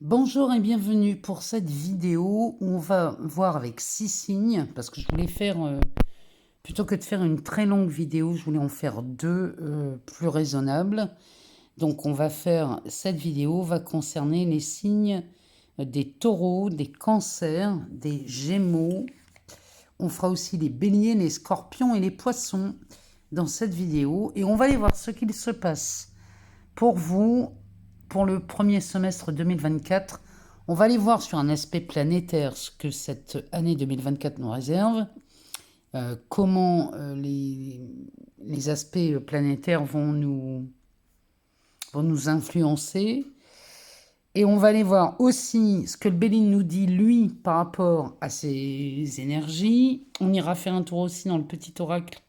Bonjour et bienvenue pour cette vidéo où on va voir avec 6 signes, parce que je voulais faire, plutôt que de faire une très longue vidéo, je voulais en faire deux plus raisonnables. Donc on va faire, cette vidéo va concerner les signes des taureaux, des cancers, des gémeaux. On fera aussi les béliers, les scorpions et les poissons dans cette vidéo. Et on va aller voir ce qu'il se passe pour vous pour le premier semestre 2024. On va aller voir sur un aspect planétaire ce que cette année 2024 nous réserve, comment les aspects planétaires vont nous influencer. Et on va aller voir aussi ce que le Béline nous dit, lui, par rapport à ses énergies. On ira faire un tour aussi dans le petit oracle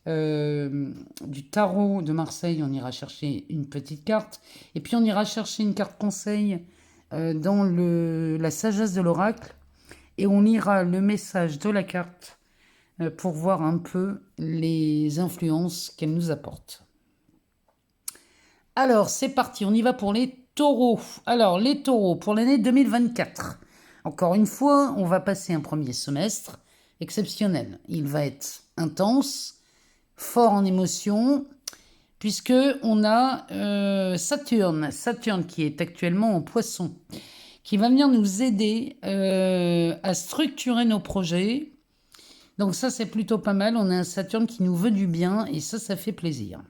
du tarot de Marseille. On ira chercher une petite carte. Et puis on ira chercher une carte conseil dans la sagesse de l'oracle. Et on lira le message de la carte pour voir un peu les influences qu'elle nous apporte. Alors, c'est parti, on y va pour les taureaux. Alors, les taureaux, pour l'année 2024. Encore une fois, on va passer un premier semestre exceptionnel. Il va être intense, fort en émotion, puisque on a Saturne qui est actuellement en Poisson, qui va venir nous aider à structurer nos projets. Donc ça, c'est plutôt pas mal. On a un Saturne qui nous veut du bien, et ça fait plaisir.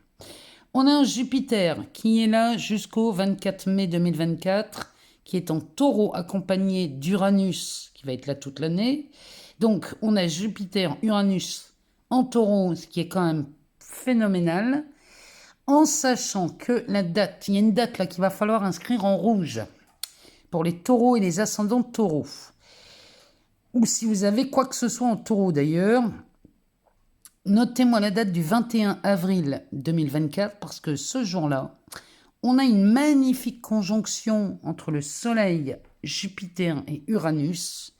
On a un Jupiter qui est là jusqu'au 24 mai 2024, qui est en taureau accompagné d'Uranus, qui va être là toute l'année. Donc, on a Jupiter, Uranus en taureau, ce qui est quand même phénoménal, en sachant que la date, il y a une date là qu'il va falloir inscrire en rouge pour les taureaux et les ascendants taureaux. Ou si vous avez quoi que ce soit en taureau d'ailleurs, notez-moi la date du 21 avril 2024, parce que ce jour-là, on a une magnifique conjonction entre le Soleil, Jupiter et Uranus.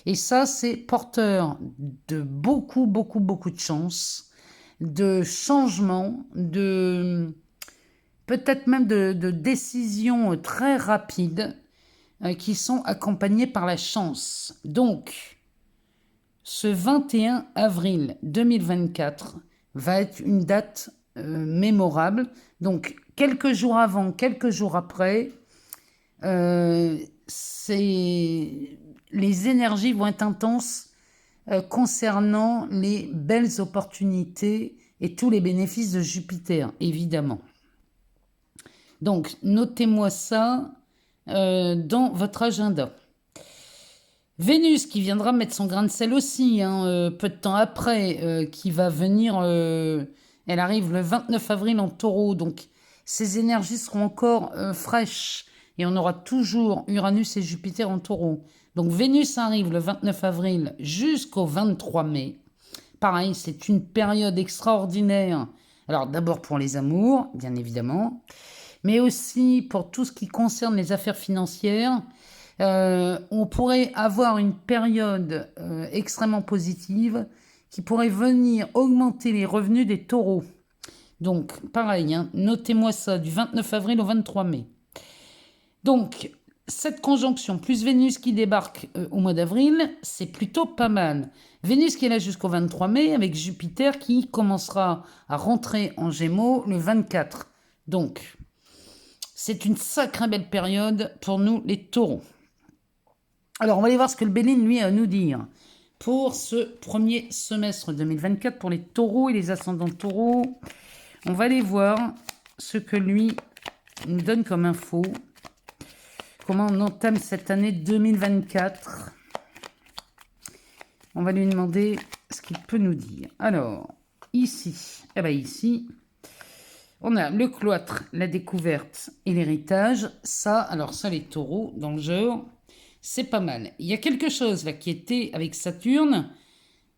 Et ça, c'est porteur de beaucoup de chance, de changement, peut-être même de décisions très rapides qui sont accompagnées par la chance. Donc, ce 21 avril 2024 va être une date mémorable. Donc, quelques jours avant, quelques jours après, les énergies vont être intenses concernant les belles opportunités et tous les bénéfices de Jupiter, évidemment. Donc, notez-moi ça dans votre agenda. Vénus qui viendra mettre son grain de sel aussi, peu de temps après, qui va venir, elle arrive le 29 avril en taureau, donc ces énergies seront encore fraîches, et on aura toujours Uranus et Jupiter en taureau. Donc Vénus arrive le 29 avril jusqu'au 23 mai. Pareil, c'est une période extraordinaire. Alors d'abord pour les amours, bien évidemment, mais aussi pour tout ce qui concerne les affaires financières. On pourrait avoir une période extrêmement positive qui pourrait venir augmenter les revenus des taureaux. Donc, pareil, notez-moi ça, du 29 avril au 23 mai. Donc, cette conjonction, plus Vénus qui débarque au mois d'avril, c'est plutôt pas mal. Vénus qui est là jusqu'au 23 mai, avec Jupiter qui commencera à rentrer en Gémeaux le 24. Donc, c'est une sacrée belle période pour nous les taureaux. Alors, on va aller voir ce que le Béline, lui, a à nous dire pour ce premier semestre 2024 pour les taureaux et les ascendants taureaux. On va aller voir ce que lui nous donne comme info. Comment on entame cette année 2024. On va lui demander ce qu'il peut nous dire. Alors, ici, ici, on a le cloître, la découverte et l'héritage. Ça, les taureaux, dans le genre, c'est pas mal. Il y a quelque chose là qui était avec Saturne,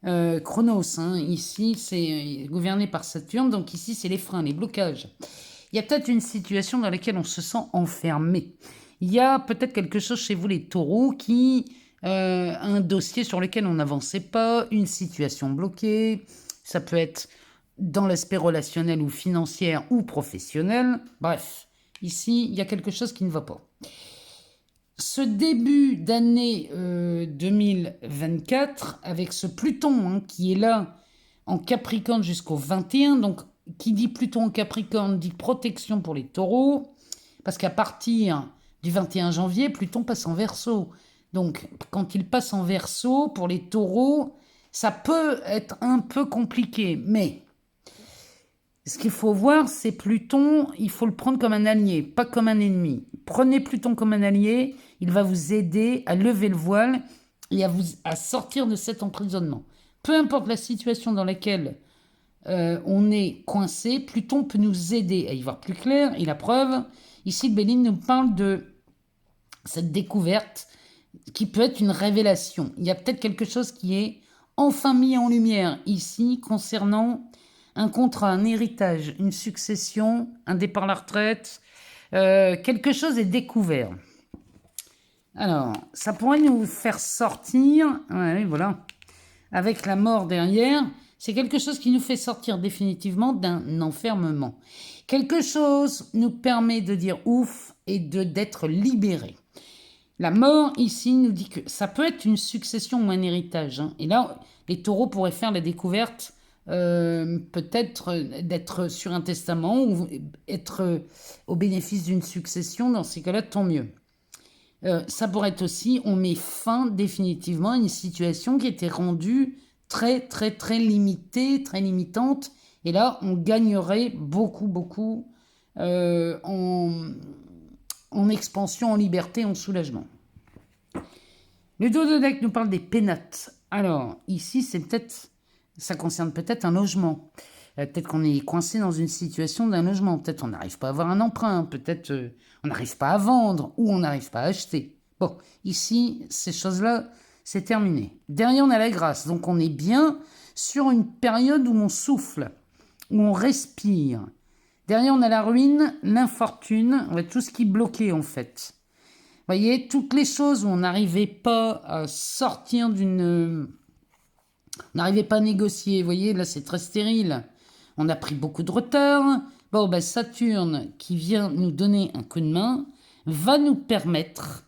Chronos, ici c'est gouverné par Saturne, donc ici c'est les freins, les blocages. Il y a peut-être une situation dans laquelle on se sent enfermé. Il y a peut-être quelque chose chez vous les taureaux un dossier sur lequel on n'avançait pas, une situation bloquée, ça peut être dans l'aspect relationnel ou financier ou professionnel. Bref, ici il y a quelque chose qui ne va pas. ce début d'année 2024, avec ce Pluton hein, qui est là en Capricorne jusqu'au 21, donc qui dit Pluton en Capricorne dit protection pour les taureaux, parce qu'à partir du 21 janvier, Pluton passe en Verseau. Donc quand il passe en Verseau, pour les taureaux, ça peut être un peu compliqué, mais ce qu'il faut voir, c'est Pluton, il faut le prendre comme un allié, pas comme un ennemi. Prenez Pluton comme un allié, il va vous aider à lever le voile et à sortir de cet emprisonnement. Peu importe la situation dans laquelle on est coincé, Pluton peut nous aider à y voir plus clair. Et la preuve, ici, Béline nous parle de cette découverte qui peut être une révélation. Il y a peut-être quelque chose qui est enfin mis en lumière ici concernant un contrat, un héritage, une succession, un départ à la retraite. Quelque chose est découvert. Alors, ça pourrait nous faire sortir, ouais, voilà, avec la mort derrière, c'est quelque chose qui nous fait sortir définitivement d'un enfermement. Quelque chose nous permet de dire ouf et d'être libéré. La mort ici nous dit que ça peut être une succession ou un héritage. Hein. Et là, les taureaux pourraient faire la découverte peut-être d'être sur un testament ou être au bénéfice d'une succession. Dans ces cas-là, tant mieux. Ça pourrait être aussi, on met fin définitivement à une situation qui était rendue très, très, très limitée, très limitante. Et là, on gagnerait beaucoup, beaucoup en expansion, en liberté, en soulagement. Le dos de deck nous parle des pénates. Alors, ici, ça concerne peut-être un logement. Peut-être qu'on est coincé dans une situation d'un logement. Peut-être on n'arrive pas à avoir un emprunt. Peut-être on n'arrive pas à vendre ou on n'arrive pas à acheter. Bon, ici, ces choses-là, c'est terminé. Derrière, on a la grâce. Donc, on est bien sur une période où on souffle, où on respire. Derrière, on a la ruine, l'infortune, tout ce qui bloquait en fait. Vous voyez, toutes les choses où on n'arrivait pas à sortir on n'arrivait pas à négocier. Vous voyez, là, c'est très stérile. On a pris beaucoup de retard. Bon, ben, Saturne, qui vient nous donner un coup de main, va nous permettre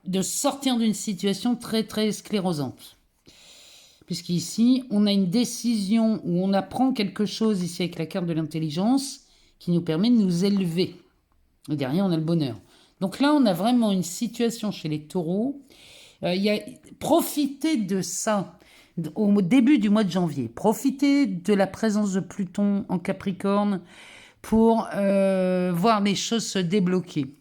de sortir d'une situation très, très sclérosante. Puisqu'ici, on a une décision où on apprend quelque chose, ici avec la carte de l'intelligence, qui nous permet de nous élever. Et derrière, on a le bonheur. Donc là, on a vraiment une situation chez les taureaux. Profitez de ça au début du mois de janvier. Profitez de la présence de Pluton en Capricorne pour voir les choses se débloquer.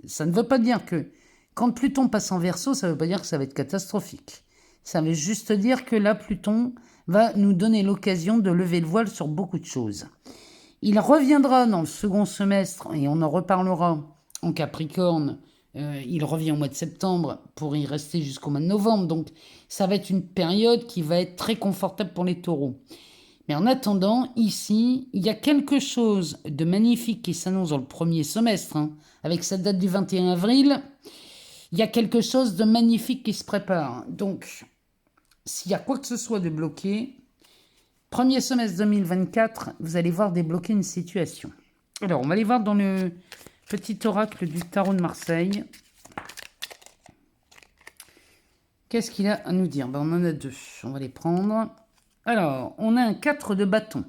Ça ne veut pas dire que quand Pluton passe en Verseau, ça ne veut pas dire que ça va être catastrophique. Ça veut juste dire que là, Pluton va nous donner l'occasion de lever le voile sur beaucoup de choses. Il reviendra dans le second semestre, et on en reparlera en Capricorne. Il revient au mois de septembre pour y rester jusqu'au mois de novembre. Donc, ça va être une période qui va être très confortable pour les taureaux. Mais en attendant, ici, il y a quelque chose de magnifique qui s'annonce dans le premier semestre. Hein, avec cette date du 21 avril, il y a quelque chose de magnifique qui se prépare. Donc, s'il y a quoi que ce soit de bloqué, premier semestre 2024, vous allez voir débloquer une situation. Alors, on va aller voir dans le petit oracle du tarot de Marseille. Qu'est-ce qu'il a à nous dire? On en a deux. On va les prendre. Alors, on a un 4 de bâton.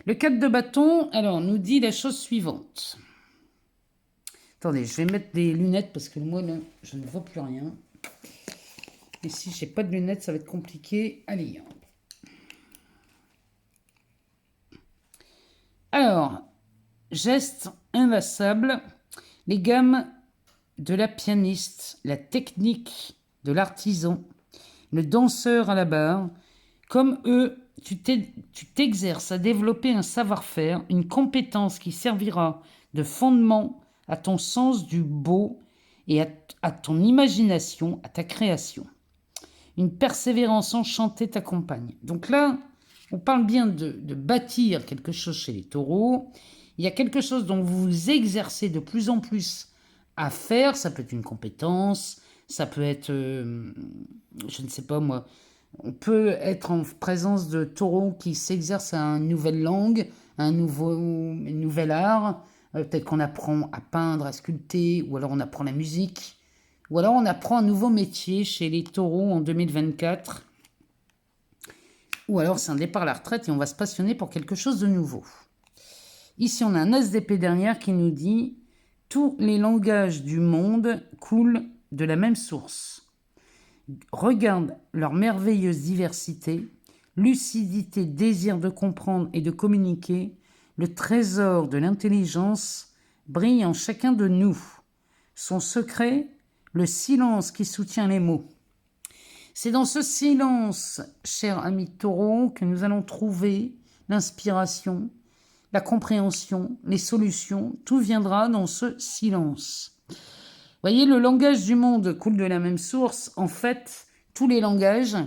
Le 4 de bâton, alors, nous dit la chose suivante. Attendez, je vais mettre des lunettes parce que moi, là, je ne vois plus rien. Et si je n'ai pas de lunettes, ça va être compliqué à lire. Alors, geste inlassable, les gammes de la pianiste, la technique de l'artisan, le danseur à la barre, comme eux, tu t'exerces à développer un savoir-faire, une compétence qui servira de fondement à ton sens du beau et à ton imagination, à ta création. Une persévérance enchantée t'accompagne. Donc là, on parle bien de bâtir quelque chose chez les taureaux. Il y a quelque chose dont vous vous exercez de plus en plus à faire. Ça peut être une compétence, ça peut être, je ne sais pas moi, on peut être en présence de taureaux qui s'exercent à une nouvelle langue, à un nouvel art. Peut-être qu'on apprend à peindre, à sculpter, ou alors on apprend la musique. Ou alors on apprend un nouveau métier chez les taureaux en 2024. Ou alors c'est un départ à la retraite et on va se passionner pour quelque chose de nouveau. Ici on a un as d'épée dernière qui nous dit « Tous les langages du monde coulent de la même source. Regarde leur merveilleuse diversité, lucidité, désir de comprendre et de communiquer, le trésor de l'intelligence brille en chacun de nous. Son secret, le silence qui soutient les mots. » C'est dans ce silence, cher ami taureau, que nous allons trouver l'inspiration, la compréhension, les solutions. Tout viendra dans ce silence. Voyez, le langage du monde coule de la même source. En fait, tous les langages,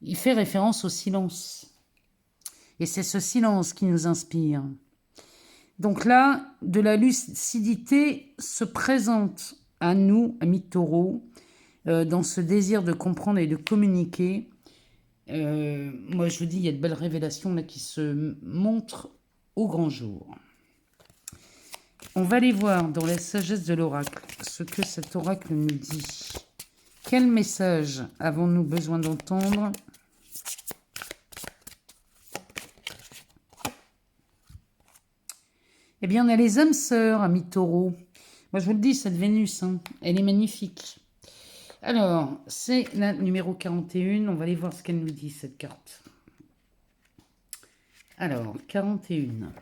il fait référence au silence. Et c'est ce silence qui nous inspire. Donc là, de la lucidité se présente à nous, amis taureaux, dans ce désir de comprendre et de communiquer. Moi, je vous dis, il y a de belles révélations là qui se montrent au grand jour. On va aller voir dans la sagesse de l'oracle ce que cet oracle nous dit. Quel message avons-nous besoin d'entendre ? Eh bien, on a les âmes sœurs, amis taureaux. Moi, je vous le dis, cette Vénus, hein, elle est magnifique. Alors, c'est la numéro 41. On va aller voir ce qu'elle nous dit, cette carte. Alors, 41.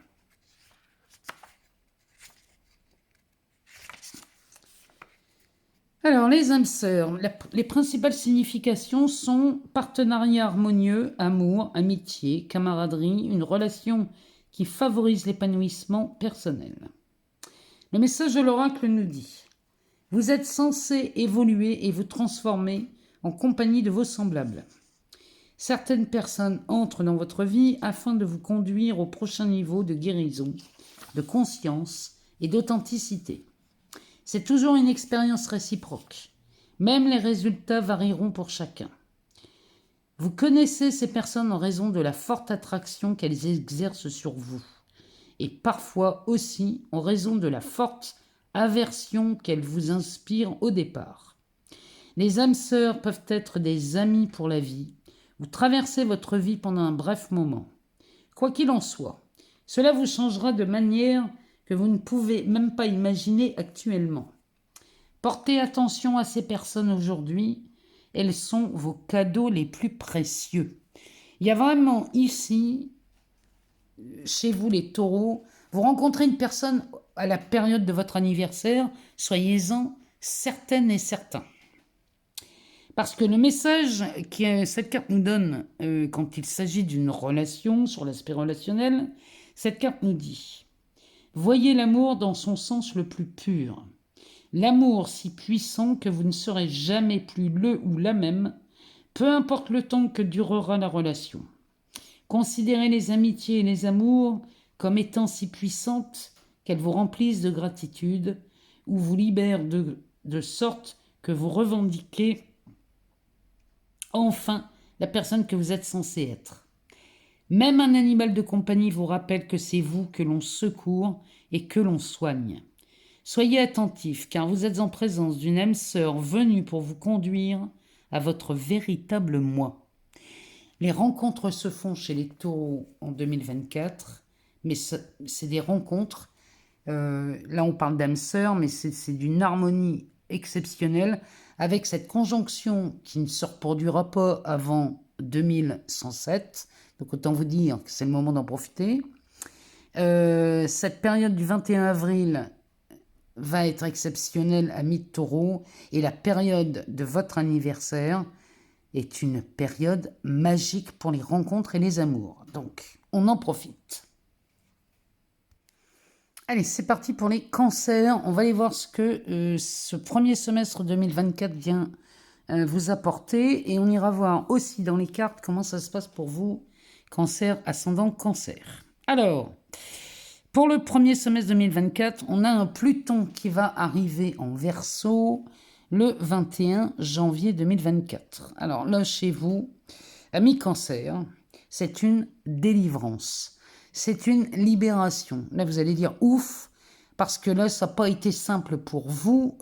Alors, les âmes sœurs, les principales significations sont partenariat harmonieux, amour, amitié, camaraderie, une relation qui favorise l'épanouissement personnel. Le message de l'oracle nous dit « Vous êtes censés évoluer et vous transformer en compagnie de vos semblables. Certaines personnes entrent dans votre vie afin de vous conduire au prochain niveau de guérison, de conscience et d'authenticité. C'est toujours une expérience réciproque. Même les résultats varieront pour chacun. Vous connaissez ces personnes en raison de la forte attraction qu'elles exercent sur vous, et parfois aussi en raison de la forte aversion qu'elles vous inspirent au départ. Les âmes sœurs peuvent être des amis pour la vie, ou traverser votre vie pendant un bref moment. Quoi qu'il en soit, cela vous changera de manière que vous ne pouvez même pas imaginer actuellement. Portez attention à ces personnes aujourd'hui, elles sont vos cadeaux les plus précieux. Il y a vraiment ici, chez vous les taureaux, vous rencontrez une personne à la période de votre anniversaire, soyez-en certaines et certains. Parce que le message que cette carte nous donne quand il s'agit d'une relation, sur l'aspect relationnel, cette carte nous dit « Voyez l'amour dans son sens le plus pur. L'amour si puissant que vous ne serez jamais plus le ou la même, peu importe le temps que durera la relation. Considérez les amitiés et les amours comme étant si puissantes qu'elles vous remplissent de gratitude ou vous libèrent de sorte que vous revendiquez enfin la personne que vous êtes censé être. Même un animal de compagnie vous rappelle que c'est vous que l'on secourt et que l'on soigne. Soyez attentifs car vous êtes en présence d'une âme sœur venue pour vous conduire à votre véritable moi. Les rencontres se font chez les taureaux en 2024, mais c'est des rencontres, là on parle d'âme sœur, mais c'est d'une harmonie exceptionnelle avec cette conjonction qui ne se reproduira pas avant 2107, donc autant vous dire que c'est le moment d'en profiter. Cette période du 21 avril va être exceptionnelle à mi-taureau et la période de votre anniversaire est une période magique pour les rencontres et les amours. Donc, on en profite. Allez, c'est parti pour les cancers. On va aller voir ce que ce premier semestre 2024 vient vous apporter. Et on ira voir aussi dans les cartes comment ça se passe pour vous, cancer, ascendant, cancer. Alors, pour le premier semestre 2024, on a un Pluton qui va arriver en Verseau le 21 janvier 2024. Alors là, chez vous, amis cancer, c'est une délivrance. C'est une libération. Là, vous allez dire ouf, parce que là, ça n'a pas été simple pour vous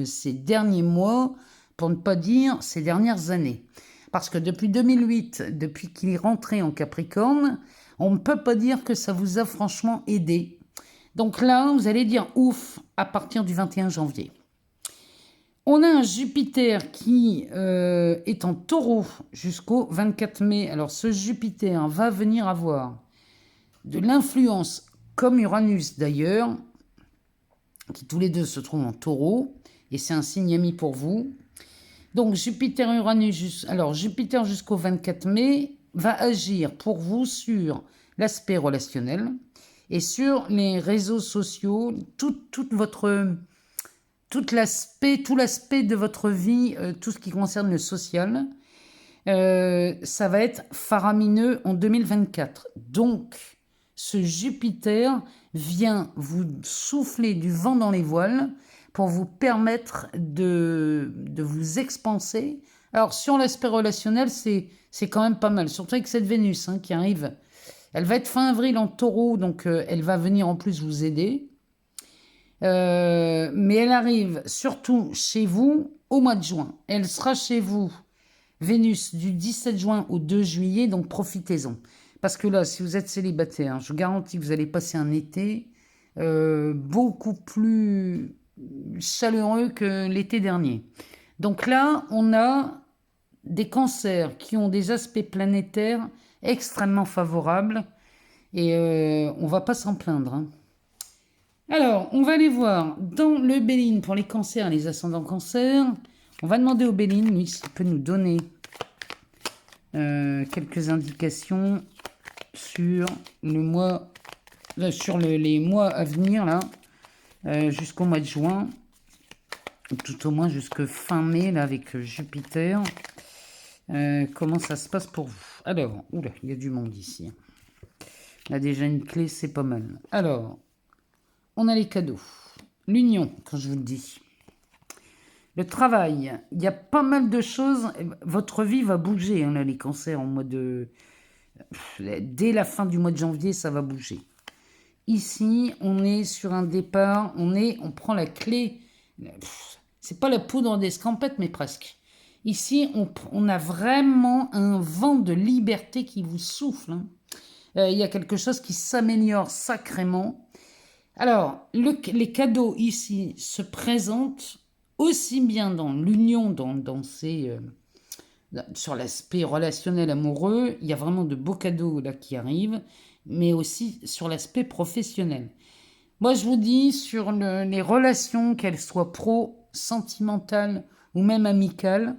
ces derniers mois, pour ne pas dire ces dernières années. Parce que depuis 2008, depuis qu'il est rentré en Capricorne, on ne peut pas dire que ça vous a franchement aidé. Donc là, vous allez dire ouf à partir du 21 janvier. On a un Jupiter qui est en taureau jusqu'au 24 mai. Alors ce Jupiter va venir avoir de l'influence, comme Uranus d'ailleurs, qui tous les deux se trouvent en taureau, et c'est un signe ami pour vous. Donc Jupiter et Uranus, alors Jupiter jusqu'au 24 mai va agir pour vous sur l'aspect relationnel et sur les réseaux sociaux, tout l'aspect de votre vie, tout ce qui concerne le social. Ça va être faramineux en 2024. Donc, ce Jupiter vient vous souffler du vent dans les voiles pour vous permettre de vous expanser. Alors, sur l'aspect relationnel, c'est quand même pas mal, surtout avec cette Vénus qui arrive. Elle va être fin avril en taureau, donc elle va venir en plus vous aider. Mais elle arrive surtout chez vous au mois de juin. Elle sera chez vous, Vénus, du 17 juin au 2 juillet, donc profitez-en. Parce que là, si vous êtes célibataire, je vous garantis que vous allez passer un été beaucoup plus chaleureux que l'été dernier. Donc là, on a des cancers qui ont des aspects planétaires extrêmement favorables et on ne va pas s'en plaindre. Alors, on va aller voir dans le Béline pour les cancers et les ascendants cancers. On va demander au Béline, lui, s'il peut nous donner quelques indications sur le mois, sur les mois à venir, là, jusqu'au mois de juin, ou tout au moins jusqu'à fin mai, là, avec Jupiter. Comment ça se passe pour vous? Alors, oula, il y a du monde ici. On a déjà une clé, c'est pas mal. Alors, on a les cadeaux. L'union, quand je vous le dis. Le travail, il y a pas mal de choses. Votre vie va bouger, là, les cancers, en mois de... Dès la fin du mois de janvier, ça va bouger. Ici, on est sur un départ, on prend la clé. C'est pas la poudre d'escampette, mais presque. Ici, on a vraiment un vent de liberté qui vous souffle. Il y a quelque chose qui s'améliore sacrément. Alors, les cadeaux ici se présentent aussi bien dans l'union, sur l'aspect relationnel amoureux. Il y a vraiment de beaux cadeaux là qui arrivent, mais aussi sur l'aspect professionnel. Moi, je vous dis, sur les relations, qu'elles soient sentimentales ou même amicales,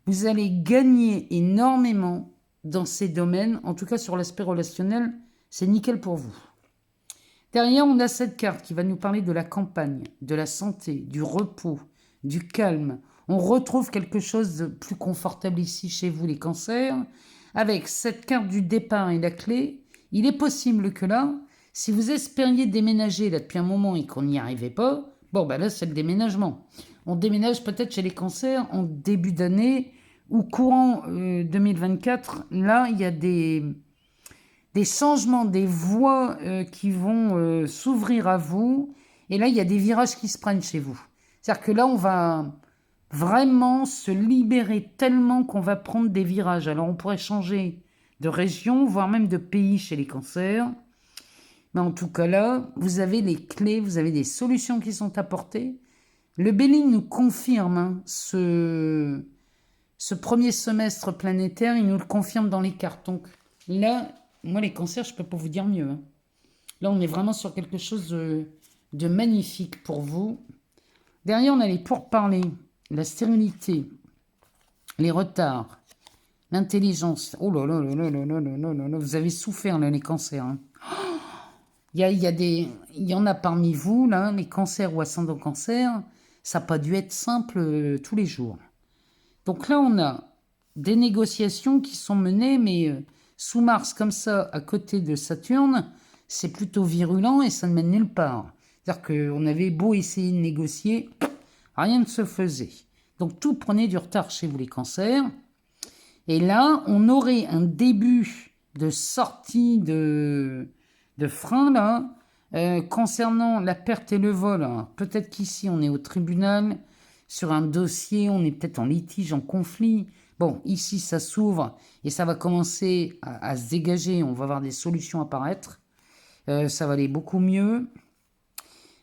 vous allez gagner énormément dans ces domaines. En tout cas, sur l'aspect relationnel, c'est nickel pour vous. Derrière, on a cette carte qui va nous parler de la campagne, de la santé, du repos, du calme. On retrouve quelque chose de plus confortable ici chez vous, les cancers. Avec cette carte du départ et la clé, il est possible que là, si vous espériez déménager là depuis un moment et qu'on n'y arrivait pas, bon, ben là, c'est le déménagement. On déménage peut-être chez les cancers en début d'année ou courant 2024. Là, il y a des changements, des voies qui vont s'ouvrir à vous. Et là, il y a des virages qui se prennent chez vous. C'est-à-dire que là, on va vraiment se libérer tellement qu'on va prendre des virages. Alors, on pourrait changer de région, voire même de pays chez les cancers. Mais en tout cas, là, vous avez les clés, vous avez des solutions qui sont apportées. Le Béline nous confirme ce premier semestre planétaire, il nous le confirme dans les cartes. Donc là, moi, les cancers, je ne peux pas vous dire mieux. Là, on est vraiment sur quelque chose de magnifique pour vous. Derrière, on a les pourparlers, la stérilité, les retards, l'intelligence. Oh là là là là là là là là là, vous avez souffert, là, les cancers. Il y en a parmi vous, là, les cancers ou ascendants cancers, ça n'a pas dû être simple tous les jours. Donc là, on a des négociations qui sont menées, mais sous Mars, comme ça, à côté de Saturne, c'est plutôt virulent et ça ne mène nulle part. C'est-à-dire qu'on avait beau essayer de négocier, rien ne se faisait. Donc tout prenait du retard chez vous, les cancers. Et là, on aurait un début de sortie de frein, là, Concernant la perte et le vol, peut-être qu'ici on est au tribunal, sur un dossier, on est peut-être en litige, en conflit. Bon, ici ça s'ouvre et ça va commencer à se dégager, on va avoir des solutions apparaître. Ça va aller beaucoup mieux.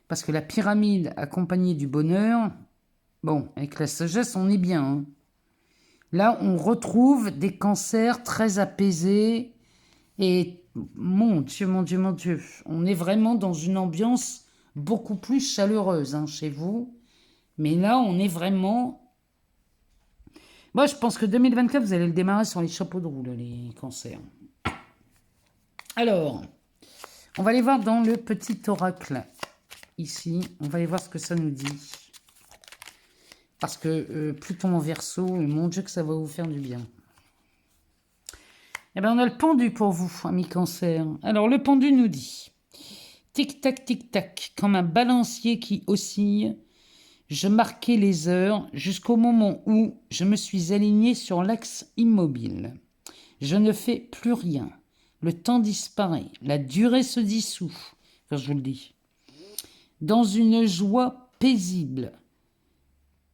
Parce que la pyramide accompagnée du bonheur, bon, avec la sagesse, on est bien. Hein. Là, on retrouve des cancers très apaisés et mon Dieu, mon Dieu, mon Dieu, on est vraiment dans une ambiance beaucoup plus chaleureuse chez vous. Mais là, on est vraiment... Moi, je pense que 2024, vous allez le démarrer sur les chapeaux de roue, là, les cancers. Alors, on va aller voir dans le petit oracle. Ici, on va aller voir ce que ça nous dit. Parce que Pluton en Verseau, mon Dieu que ça va vous faire du bien. Eh bien, on a le pendu pour vous, amis cancer. Alors, le pendu nous dit, tic-tac, tic-tac, comme un balancier qui oscille, je marquais les heures jusqu'au moment où je me suis aligné sur l'axe immobile. Je ne fais plus rien. Le temps disparaît. La durée se dissout. Enfin, je vous le dis. Dans une joie paisible.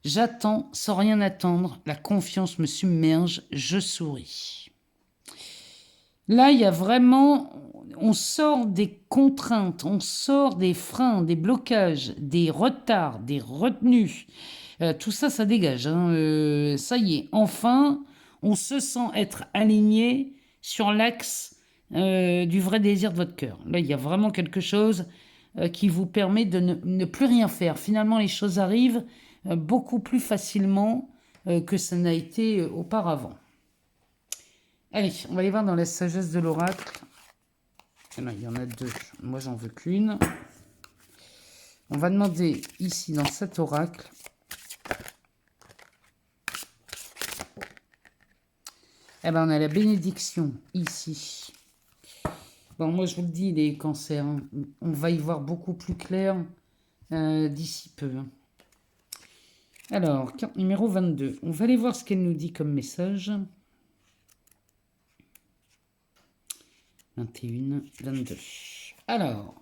J'attends sans rien attendre. La confiance me submerge. Je souris. Là, il y a vraiment... On sort des contraintes, on sort des freins, des blocages, des retards, des retenues. Tout ça, ça dégage. Ça y est, enfin, on se sent être aligné sur l'axe du vrai désir de votre cœur. Là, il y a vraiment quelque chose qui vous permet de ne plus rien faire. Finalement, les choses arrivent beaucoup plus facilement que ça n'a été auparavant. Allez, on va aller voir dans la sagesse de l'oracle. Il y en a deux. Moi, j'en veux qu'une. On va demander ici, dans cet oracle, eh ben, on a la bénédiction ici. Bon, moi, je vous le dis, les cancers, on va y voir beaucoup plus clair d'ici peu. Alors, carte numéro 22. On va aller voir ce qu'elle nous dit comme message. 21, 22. Alors,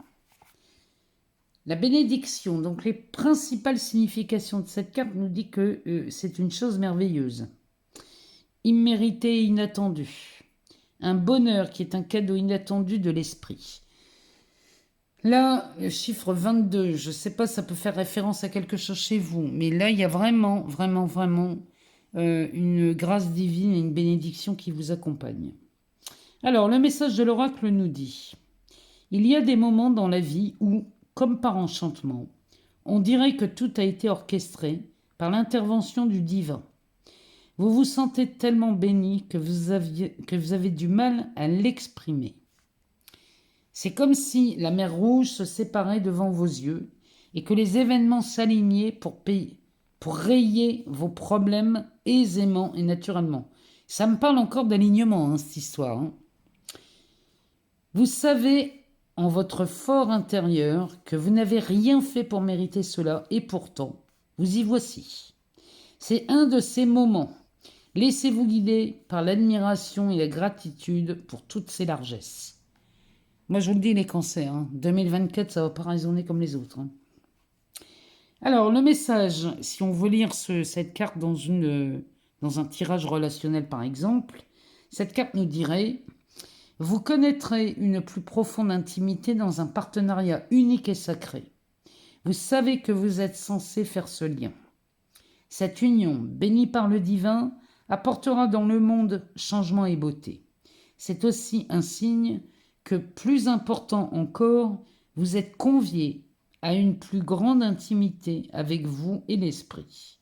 la bénédiction, donc les principales significations de cette carte nous dit que c'est une chose merveilleuse, imméritée et inattendue, un bonheur qui est un cadeau inattendu de l'esprit. Là, le chiffre 22, je ne sais pas, ça peut faire référence à quelque chose chez vous, mais là, il y a vraiment, vraiment, vraiment une grâce divine et une bénédiction qui vous accompagne. Alors, le message de l'oracle nous dit, il y a des moments dans la vie où, comme par enchantement, on dirait que tout a été orchestré par l'intervention du divin. Vous vous sentez tellement béni que vous avez du mal à l'exprimer. C'est comme si la mer Rouge se séparait devant vos yeux et que les événements s'alignaient pour rayer vos problèmes aisément et naturellement. Ça me parle encore d'alignement, cette histoire. Vous savez en votre fort intérieur que vous n'avez rien fait pour mériter cela et pourtant, vous y voici. C'est un de ces moments. Laissez-vous guider par l'admiration et la gratitude pour toutes ces largesses. Moi, je vous le dis, les cancers, 2024, ça ne va pas résonner comme les autres. Alors, le message, si on veut lire cette carte dans un tirage relationnel, par exemple, cette carte nous dirait... Vous connaîtrez une plus profonde intimité dans un partenariat unique et sacré. Vous savez que vous êtes censé faire ce lien. Cette union, bénie par le divin, apportera dans le monde changement et beauté. C'est aussi un signe que, plus important encore, vous êtes conviés à une plus grande intimité avec vous et l'esprit.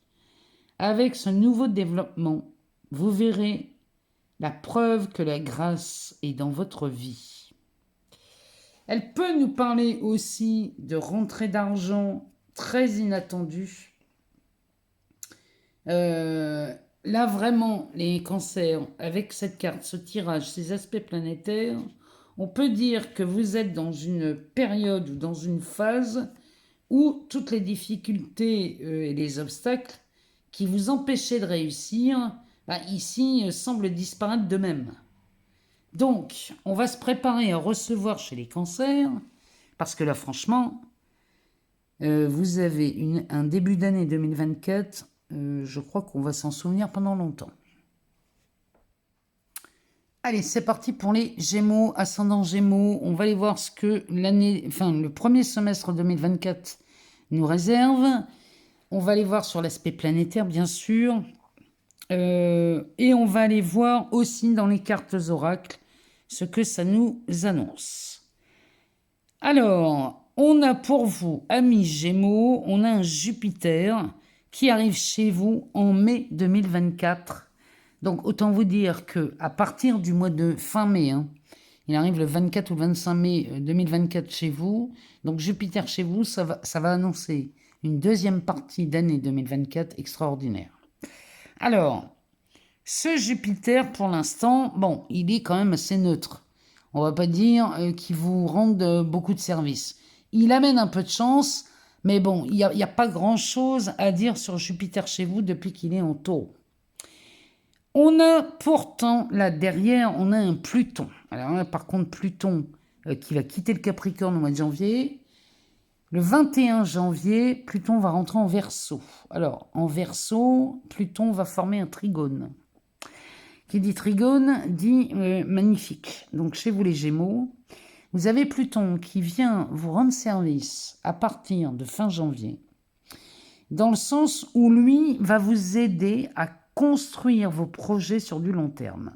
Avec ce nouveau développement, vous verrez la preuve que la grâce est dans votre vie. Elle peut nous parler aussi de rentrées d'argent très inattendues. Là, vraiment, les cancers, avec cette carte, ce tirage, ces aspects planétaires, on peut dire que vous êtes dans une période ou dans une phase où toutes les difficultés et les obstacles qui vous empêchaient de réussir, ici, semblent disparaître d'eux-mêmes. Donc, on va se préparer à recevoir chez les cancers Parce que là, franchement, vous avez un début d'année 2024, je crois qu'on va s'en souvenir pendant longtemps. Allez, c'est parti pour les Gémeaux, ascendant Gémeaux. On va aller voir ce que le premier semestre 2024 nous réserve. On va aller voir sur l'aspect planétaire, bien sûr. Et on va aller voir aussi dans les cartes oracles ce que ça nous annonce. Alors, on a pour vous, amis Gémeaux, on a un Jupiter qui arrive chez vous en mai 2024. Donc, autant vous dire qu'à partir du mois de fin mai, il arrive le 24 ou le 25 mai 2024 chez vous. Donc, Jupiter chez vous, ça va annoncer une deuxième partie d'année 2024 extraordinaire. Alors, ce Jupiter, pour l'instant, bon, il est quand même assez neutre. On va pas dire qu'il vous rende beaucoup de services. Il amène un peu de chance, mais bon, il n'y a pas grand-chose à dire sur Jupiter chez vous depuis qu'il est en Taureau. On a pourtant, là derrière, on a un Pluton. Alors là, par contre, Pluton qui va quitter le Capricorne au mois de janvier. Le 21 janvier, Pluton va rentrer en Verseau. Alors, en Verseau, Pluton va former un trigone. Qui dit trigone, dit magnifique. Donc, chez vous les Gémeaux, vous avez Pluton qui vient vous rendre service à partir de fin janvier, dans le sens où lui va vous aider à construire vos projets sur du long terme.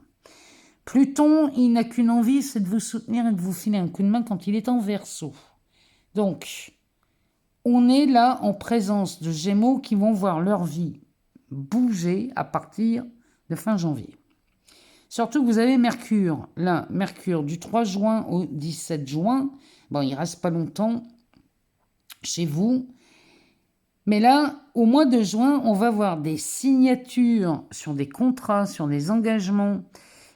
Pluton, il n'a qu'une envie, c'est de vous soutenir et de vous filer un coup de main quand il est en Verseau. Donc, on est là en présence de Gémeaux qui vont voir leur vie bouger à partir de fin janvier. Surtout que vous avez Mercure, là, Mercure du 3 juin au 17 juin. Bon, il ne reste pas longtemps chez vous. Mais là, au mois de juin, on va voir des signatures sur des contrats, sur des engagements.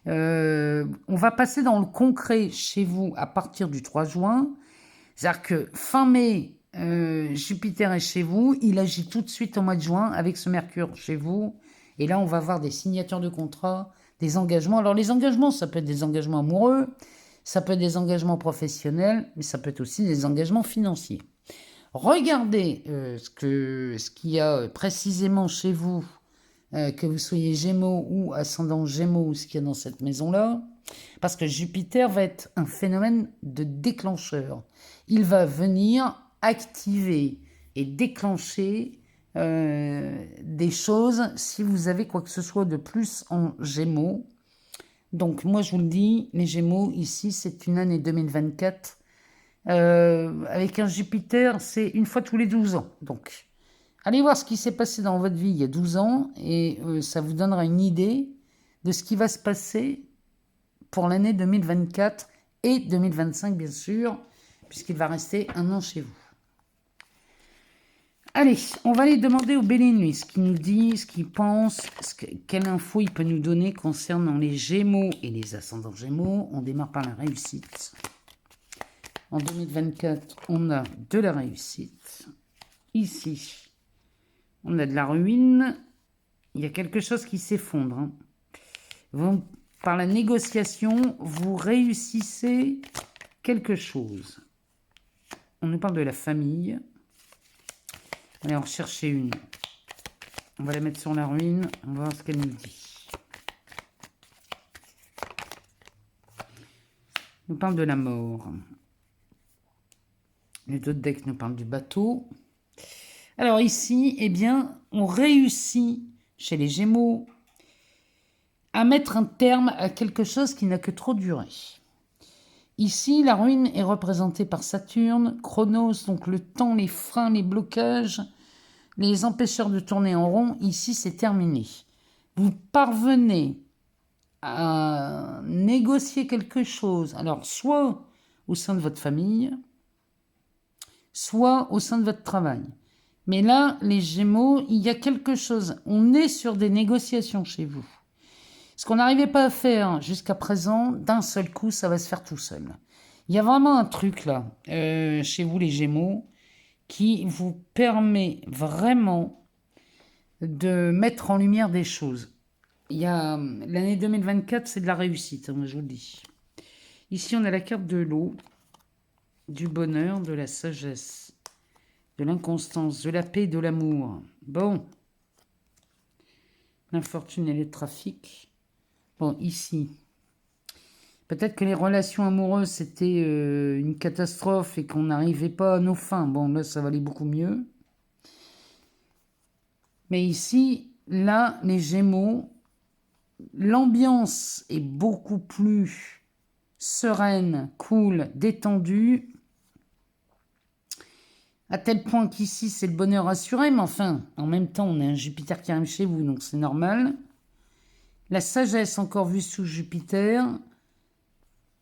On va passer dans le concret chez vous à partir du 3 juin. C'est-à-dire que fin mai, Jupiter est chez vous. Il agit tout de suite au mois de juin avec ce Mercure chez vous. Et là, on va voir des signatures de contrats, des engagements. Alors, les engagements, ça peut être des engagements amoureux, ça peut être des engagements professionnels, mais ça peut être aussi des engagements financiers. Regardez ce qu'il y a précisément chez vous, que vous soyez Gémeaux ou ascendant Gémeaux, ce qu'il y a dans cette maison-là, parce que Jupiter va être un phénomène de déclencheur. Il va venir activer et déclencher des choses si vous avez quoi que ce soit de plus en Gémeaux. Donc moi je vous le dis, les Gémeaux, ici c'est une année 2024 avec un Jupiter, c'est une fois tous les 12 ans. Donc, allez voir ce qui s'est passé dans votre vie il y a 12 ans et ça vous donnera une idée de ce qui va se passer pour l'année 2024 et 2025, bien sûr, puisqu'il va rester un an chez vous. Allez, on va aller demander au Bélinuis ce qu'il nous dit, ce qu'il pense, quelle info il peut nous donner concernant les Gémeaux et les ascendants Gémeaux. On démarre par la réussite. En 2024, on a de la réussite. Ici, on a de la ruine. Il y a quelque chose qui s'effondre. Par la négociation, vous réussissez quelque chose. On nous parle de la famille. Allez en chercher une. On va la mettre sur la ruine. On va voir ce qu'elle nous dit. On nous parle de la mort. Les autres decks nous parlent du bateau. Alors ici, eh bien, on réussit chez les Gémeaux à mettre un terme à quelque chose qui n'a que trop duré. Ici, la ruine est représentée par Saturne, Chronos, donc le temps, les freins, les blocages, les empêcheurs de tourner en rond. Ici, c'est terminé. Vous parvenez à négocier quelque chose, alors soit au sein de votre famille, soit au sein de votre travail. Mais là, les Gémeaux, il y a quelque chose. On est sur des négociations chez vous. Ce qu'on n'arrivait pas à faire jusqu'à présent, d'un seul coup, ça va se faire tout seul. Il y a vraiment un truc là, chez vous les Gémeaux, qui vous permet vraiment de mettre en lumière des choses. Il y a l'année 2024, c'est de la réussite, je vous le dis. Ici, on a la carte de l'eau. du bonheur, de la sagesse, de l'inconstance, de la paix, de l'amour. Bon. L'infortune et le trafic. Bon, ici. Peut-être que les relations amoureuses, c'était une catastrophe et qu'on n'arrivait pas à nos fins. Bon, là, ça va aller beaucoup mieux. Mais ici, là, les Gémeaux, l'ambiance est beaucoup plus sereine, cool, détendue. À tel point qu'ici, c'est le bonheur assuré. Mais enfin, en même temps, on a un Jupiter qui arrive chez vous, donc c'est normal. La sagesse encore vue sous Jupiter.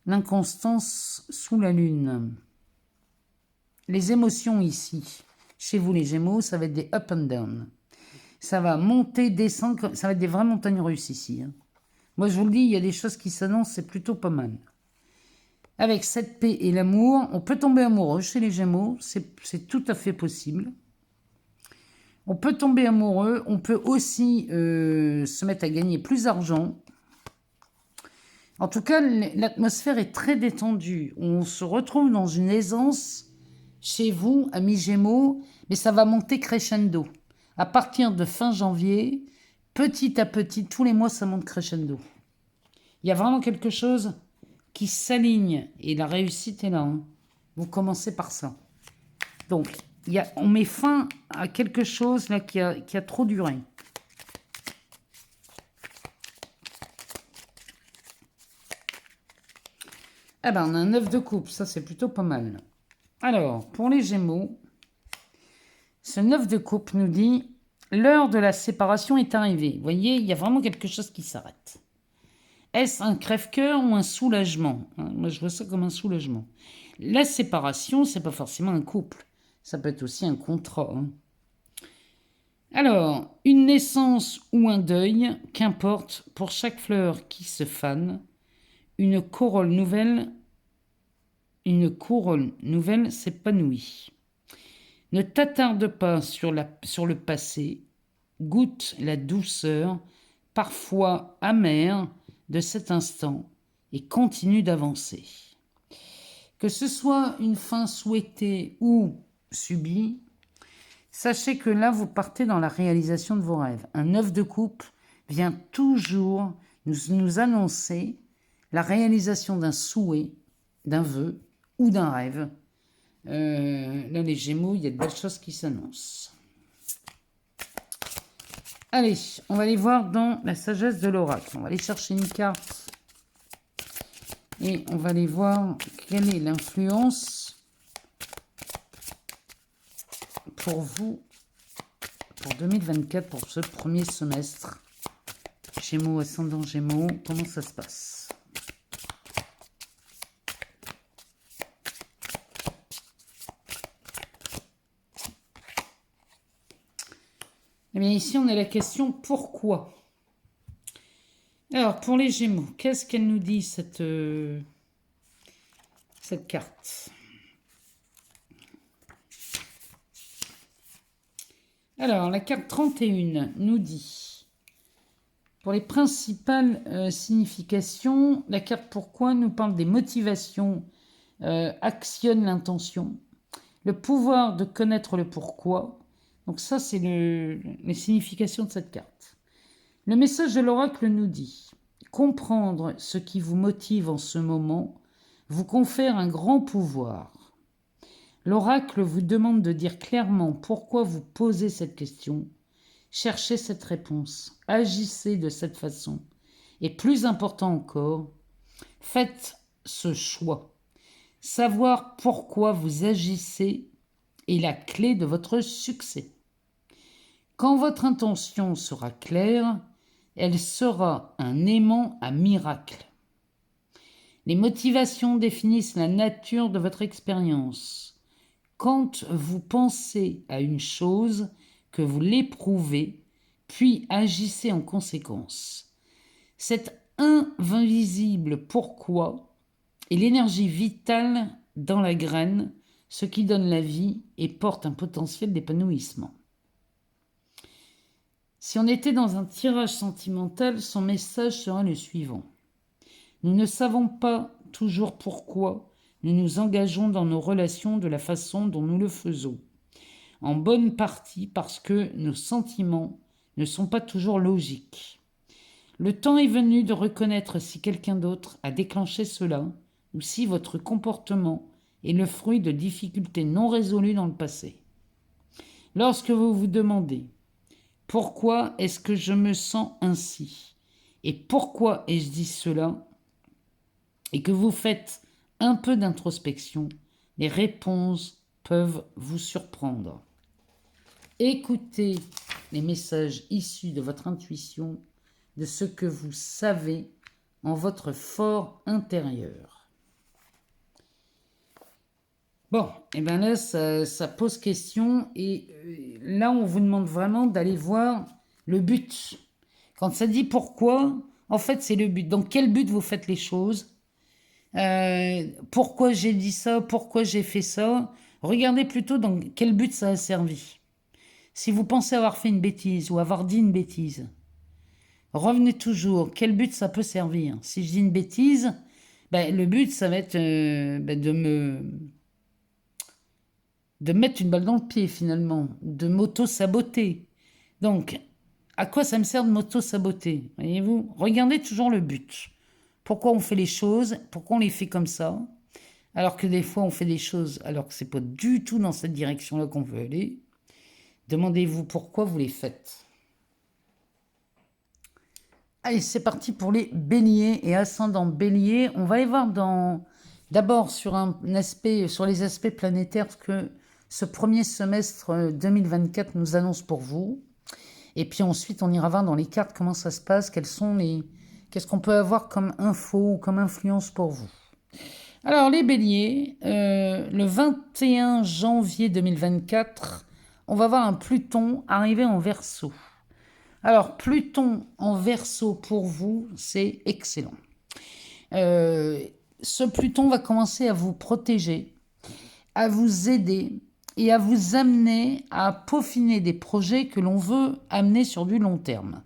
L'inconstance sous la lune. Les émotions ici, chez vous les Gémeaux, ça va être des up and down. Ça va monter, descendre, ça va être des vraies montagnes russes ici. Moi je vous le dis, il y a des choses qui s'annoncent, c'est plutôt pas mal. Avec cette paix et l'amour, on peut tomber amoureux chez les Gémeaux, c'est tout à fait possible. On peut tomber amoureux, on peut aussi se mettre à gagner plus d'argent. En tout cas, l'atmosphère est très détendue. On se retrouve dans une aisance chez vous, amis Gémeaux, mais ça va monter crescendo. À partir de fin janvier, petit à petit, tous les mois, ça monte crescendo. Il y a vraiment quelque chose qui s'aligne et la réussite est là. Hein. Vous commencez par ça. Donc, on met fin à quelque chose là qui a trop duré. Ah ben, on a un 9 de coupe, ça c'est plutôt pas mal. Alors, pour les Gémeaux, ce 9 de coupe nous dit « L'heure de la séparation est arrivée. » Vous voyez, il y a vraiment quelque chose qui s'arrête. Est-ce un crève-cœur ou un soulagement? Moi, je vois ça comme un soulagement. La séparation, c'est pas forcément un couple. Ça peut être aussi un contrat. Hein. Alors, une naissance ou un deuil, qu'importe, pour chaque fleur qui se fane, une corolle nouvelle s'épanouit. Ne t'attarde pas sur le passé, goûte la douceur, parfois amère, de cet instant et continue d'avancer. Que ce soit une fin souhaitée ou subie, sachez que là, vous partez dans la réalisation de vos rêves. Un 9 de coupe vient toujours nous annoncer la réalisation d'un souhait, d'un vœu ou d'un rêve. Là, les Gémeaux, il y a de belles choses qui s'annoncent. Allez, on va aller voir dans la sagesse de l'oracle. On va aller chercher une carte et on va aller voir quelle est l'influence pour vous pour 2024, pour ce premier semestre. Gémeaux, ascendant Gémeaux, comment ça se passe? Eh bien, ici, on a la question pourquoi. Alors, pour les Gémeaux, qu'est-ce qu'elle nous dit, cette carte? Alors, la carte 31 nous dit, pour les principales significations, la carte pourquoi nous parle des motivations, actionne l'intention, le pouvoir de connaître le pourquoi. Donc ça, c'est les significations de cette carte. Le message de l'oracle nous dit « Comprendre ce qui vous motive en ce moment vous confère un grand pouvoir. » L'oracle vous demande de dire clairement pourquoi vous posez cette question. Cherchez cette réponse. Agissez de cette façon. Et plus important encore, faites ce choix. Savoir pourquoi vous agissez est la clé de votre succès. Quand votre intention sera claire, elle sera un aimant à miracle. Les motivations définissent la nature de votre expérience. Quand vous pensez à une chose, que vous l'éprouvez, puis agissez en conséquence. Cet invisible pourquoi est l'énergie vitale dans la graine, ce qui donne la vie et porte un potentiel d'épanouissement. Si on était dans un tirage sentimental, son message sera le suivant. Nous ne savons pas toujours pourquoi, nous nous engageons dans nos relations de la façon dont nous le faisons. En bonne partie parce que nos sentiments ne sont pas toujours logiques. Le temps est venu de reconnaître si quelqu'un d'autre a déclenché cela ou si votre comportement est le fruit de difficultés non résolues dans le passé. Lorsque vous vous demandez « Pourquoi est-ce que je me sens ainsi ?» et « Pourquoi ai-je dit cela ?» et que vous faites un peu d'introspection, les réponses peuvent vous surprendre. Écoutez les messages issus de votre intuition, de ce que vous savez en votre fort intérieur. Bon, et bien là, ça pose question et là, on vous demande vraiment d'aller voir le but. Quand ça dit pourquoi, en fait, c'est le but. Dans quel but vous faites les choses ? Pourquoi j'ai dit ça ? Pourquoi j'ai fait ça ? Regardez plutôt dans quel but ça a servi. Si vous pensez avoir fait une bêtise ou avoir dit une bêtise, revenez toujours, quel but ça peut servir ? Si je dis une bêtise, le but, ça va être de me mettre une balle dans le pied, finalement, de m'auto-saboter. Donc, à quoi ça me sert de m'auto-saboter ? Voyez-vous ? Regardez toujours le but. Pourquoi on fait les choses ? Pourquoi on les fait comme ça ? Alors que des fois, on fait des choses alors que c'est pas du tout dans cette direction-là qu'on veut aller. Demandez-vous pourquoi vous les faites. Allez, c'est parti pour les béliers et ascendant bélier. On va aller voir d'abord sur les aspects planétaires que ce premier semestre 2024 nous annonce pour vous. Et puis ensuite, on ira voir dans les cartes comment ça se passe, qu'est-ce qu'on peut avoir comme info ou comme influence pour vous. Alors, les béliers, le 21 janvier 2024, on va voir un Pluton arriver en Verseau. Alors, Pluton en Verseau pour vous, c'est excellent. Ce Pluton va commencer à vous protéger, à vous aider et à vous amener à peaufiner des projets que l'on veut amener sur du long terme.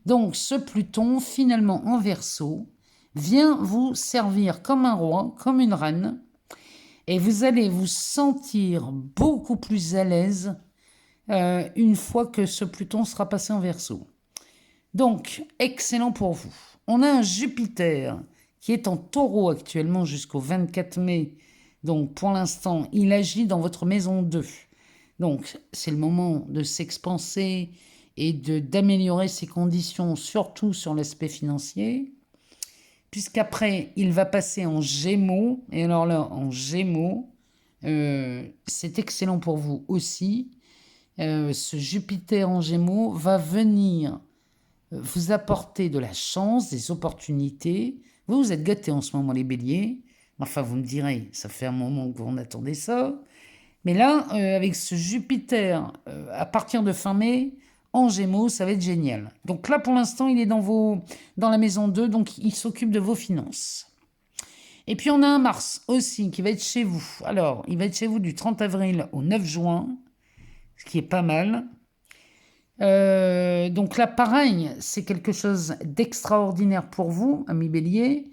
Donc, ce Pluton, finalement en Verseau, vient vous servir comme un roi, comme une reine, et vous allez vous sentir beaucoup plus à l'aise une fois que ce Pluton sera passé en Verseau. Donc, excellent pour vous. On a un Jupiter qui est en Taureau actuellement jusqu'au 24 mai. Donc, pour l'instant, il agit dans votre maison 2. Donc, c'est le moment de s'expanser et d'améliorer ses conditions, surtout sur l'aspect financier. Puisqu'après, il va passer en Gémeaux. Et alors là, en Gémeaux, c'est excellent pour vous aussi. Ce Jupiter en Gémeaux va venir vous apporter de la chance, des opportunités. Vous êtes gâtés en ce moment, les béliers. Enfin, vous me direz, ça fait un moment que vous en attendez ça. Mais là, avec ce Jupiter, à partir de fin mai, en Gémeaux, ça va être génial. Donc là, pour l'instant, il est dans la maison 2, donc il s'occupe de vos finances. Et puis, on a un Mars aussi qui va être chez vous. Alors, il va être chez vous du 30 avril au 9 juin, ce qui est pas mal. Donc là, pareil, c'est quelque chose d'extraordinaire pour vous, amis bélier.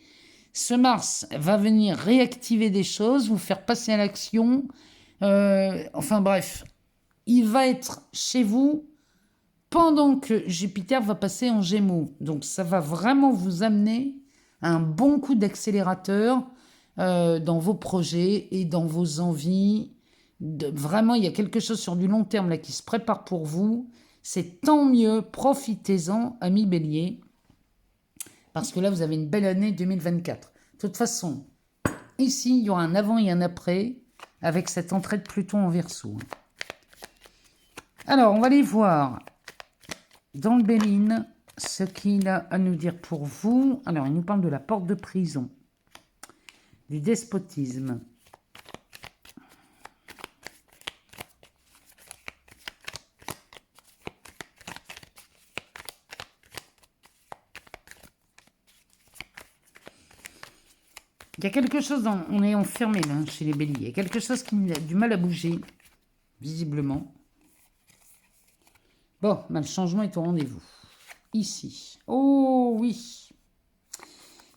Ce Mars va venir réactiver des choses, vous faire passer à l'action. Enfin bref, il va être chez vous pendant que Jupiter va passer en Gémeaux. Donc ça va vraiment vous amener un bon coup d'accélérateur dans vos projets et dans vos envies. Vraiment, il y a quelque chose sur du long terme là qui se prépare pour vous. C'est tant mieux, profitez-en, amis bélier, parce que là, vous avez une belle année 2024. De toute façon, ici, il y aura un avant et un après avec cette entrée de Pluton en Verseau. Alors, on va aller voir dans le Béline ce qu'il a à nous dire pour vous. Alors, il nous parle de la porte de prison, du despotisme. Il y a quelque chose, on est enfermé là, chez les béliers. Il y a quelque chose qui a du mal à bouger, visiblement. Bon, le changement est au rendez-vous. Ici. Oh oui.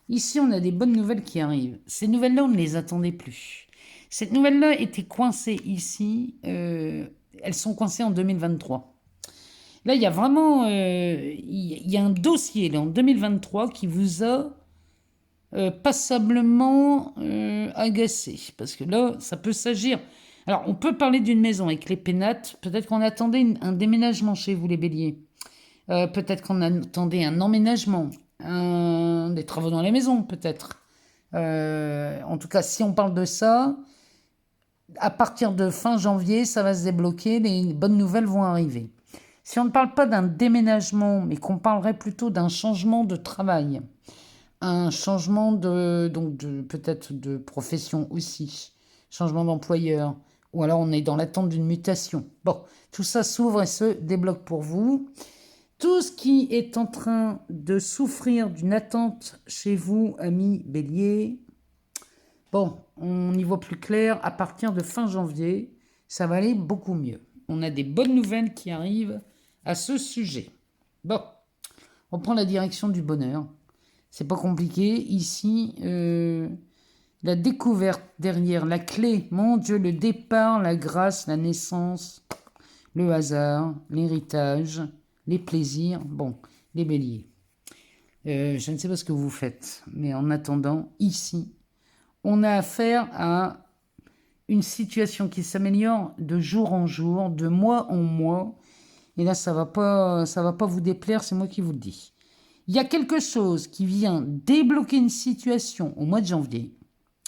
Ici, on a des bonnes nouvelles qui arrivent. Ces nouvelles-là, on ne les attendait plus. Cette nouvelle-là était coincée ici. Elles sont coincées en 2023. Là, il y a vraiment il y a un dossier là, en 2023 qui vous a passablement agacé. Parce que là, ça peut s'agir. Alors, on peut parler d'une maison avec les pénates. Peut-être qu'on attendait un déménagement chez vous, les béliers. Peut-être qu'on attendait un emménagement, des travaux dans la maison, peut-être. En tout cas, si on parle de ça, à partir de fin janvier, ça va se débloquer, les bonnes nouvelles vont arriver. Si on ne parle pas d'un déménagement, mais qu'on parlerait plutôt d'un changement de travail, un changement donc peut-être de profession aussi, changement d'employeur, ou alors on est dans l'attente d'une mutation. Bon, tout ça s'ouvre et se débloque pour vous. Tout ce qui est en train de souffrir d'une attente chez vous, amis bélier, bon, on y voit plus clair. À partir de fin janvier, ça va aller beaucoup mieux. On a des bonnes nouvelles qui arrivent à ce sujet. Bon, on prend la direction du bonheur. C'est pas compliqué. Ici, la découverte derrière, la clé, mon Dieu, le départ, la grâce, la naissance, le hasard, l'héritage, les plaisirs. Bon, les béliers. Je ne sais pas ce que vous faites, mais en attendant, ici, on a affaire à une situation qui s'améliore de jour en jour, de mois en mois. Et là, ça va pas vous déplaire, c'est moi qui vous le dis. Il y a quelque chose qui vient débloquer une situation au mois de janvier.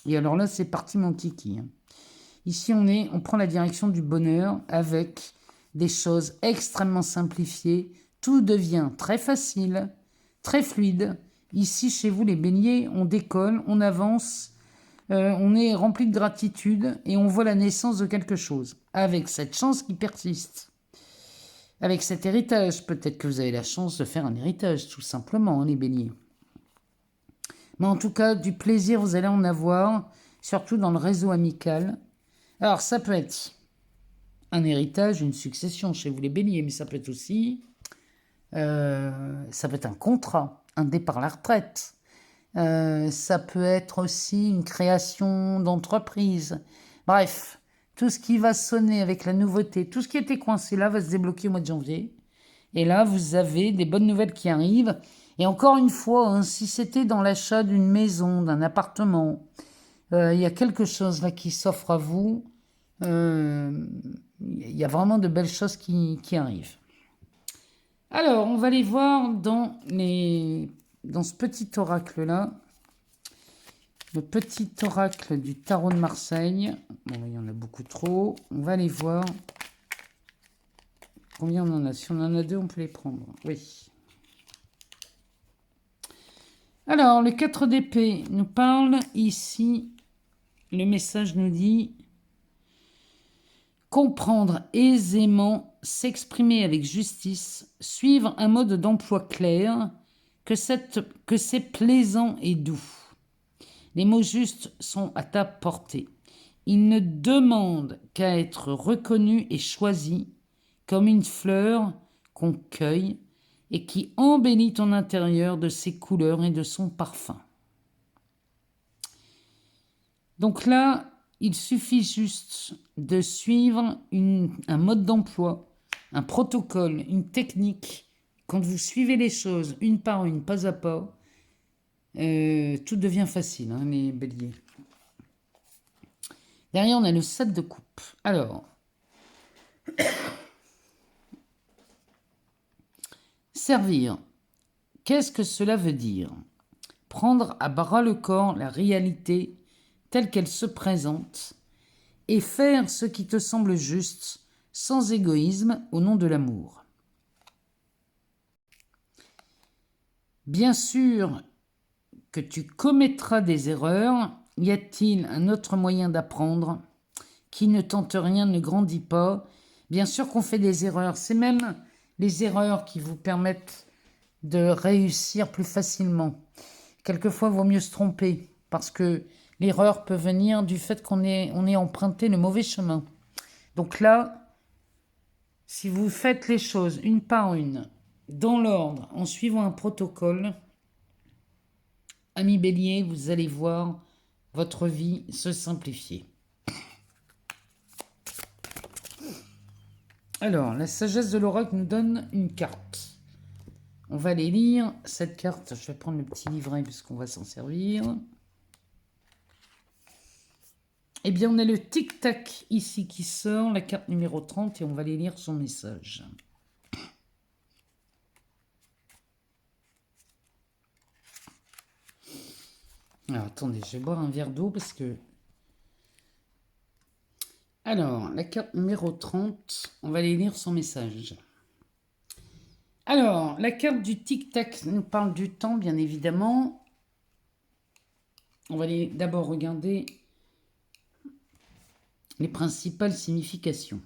Et alors là, c'est parti mon kiki. Ici, on prend la direction du bonheur avec des choses extrêmement simplifiées. Tout devient très facile, très fluide. Ici, chez vous, les béliers, on décolle, on avance, on est rempli de gratitude et on voit la naissance de quelque chose. Avec cette chance qui persiste. Avec cet héritage, peut-être que vous avez la chance de faire un héritage, tout simplement, hein, les béliers. Mais en tout cas, du plaisir, vous allez en avoir, surtout dans le réseau amical. Alors, ça peut être un héritage, une succession chez vous, les béliers, mais ça peut être aussi ça peut être un contrat, un départ à la retraite. Ça peut être aussi une création d'entreprise. Bref, tout ce qui va sonner avec la nouveauté, tout ce qui était coincé là va se débloquer au mois de janvier. Et là, vous avez des bonnes nouvelles qui arrivent. Et encore une fois, hein, si c'était dans l'achat d'une maison, d'un appartement, il y a quelque chose là qui s'offre à vous. Il y a vraiment de belles choses qui arrivent. Alors, on va les voir dans ce petit oracle-là. Le petit oracle du tarot de Marseille. Bon, il y en a beaucoup trop. On va les voir. Combien on en a? Si on en a deux, on peut les prendre. Oui. Alors, le 4 d'épée nous parle ici. Le message nous dit comprendre aisément, s'exprimer avec justice, suivre un mode d'emploi clair, que c'est plaisant et doux. Les mots justes sont à ta portée. Ils ne demandent qu'à être reconnus et choisis comme une fleur qu'on cueille et qui embellit ton intérieur de ses couleurs et de son parfum. Donc là, il suffit juste de suivre un mode d'emploi, un protocole, une technique. Quand vous suivez les choses une par une, pas à pas, tout devient facile, hein, les béliers. Derrière, on a le 7 de coupe. Alors, servir. Qu'est-ce que cela veut dire? Prendre à bras le corps la réalité telle qu'elle se présente et faire ce qui te semble juste, sans égoïsme, au nom de l'amour. Bien sûr que tu commettras des erreurs. Y a-t-il un autre moyen d'apprendre? Qui ne tente rien ne grandit pas. Bien sûr qu'on fait des erreurs. C'est même les erreurs qui vous permettent de réussir plus facilement. Quelquefois, il vaut mieux se tromper parce que l'erreur peut venir du fait qu'on ait emprunté le mauvais chemin. Donc là, si vous faites les choses une par une, dans l'ordre, en suivant un protocole, Ami Bélier, vous allez voir votre vie se simplifier. Alors, la sagesse de l'oracle nous donne une carte. On va aller lire cette carte. Je vais prendre le petit livret puisqu'on va s'en servir. Eh bien, on a le tic-tac ici qui sort, la carte numéro 30, et on va aller lire son message. Alors, attendez, je vais boire un verre d'eau parce que... Alors, la carte numéro 30, on va aller lire son message. Alors, la carte du tic-tac nous parle du temps, bien évidemment. On va aller d'abord regarder les principales significations.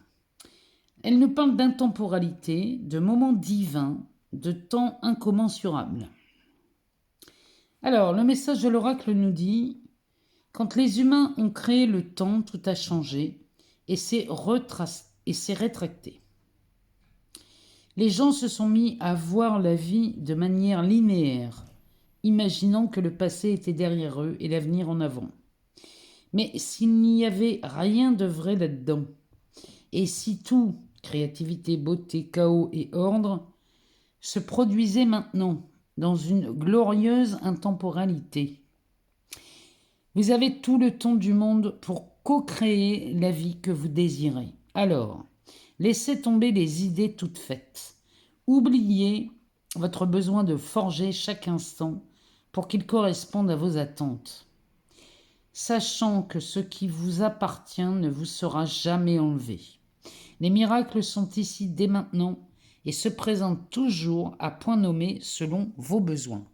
Elle nous parle d'intemporalité, de moments divins, de temps incommensurable. Alors, le message de l'oracle nous dit « Quand les humains ont créé le temps, tout a changé et s'est rétracté. Les gens se sont mis à voir la vie de manière linéaire, imaginant que le passé était derrière eux et l'avenir en avant. Mais s'il n'y avait rien de vrai là-dedans, et si tout, créativité, beauté, chaos et ordre, se produisait maintenant dans une glorieuse intemporalité, vous avez tout le temps du monde pour co-créer la vie que vous désirez. Alors, laissez tomber les idées toutes faites. Oubliez votre besoin de forger chaque instant pour qu'il corresponde à vos attentes. Sachant que ce qui vous appartient ne vous sera jamais enlevé. Les miracles sont ici dès maintenant et se présentent toujours à point nommé selon vos besoins.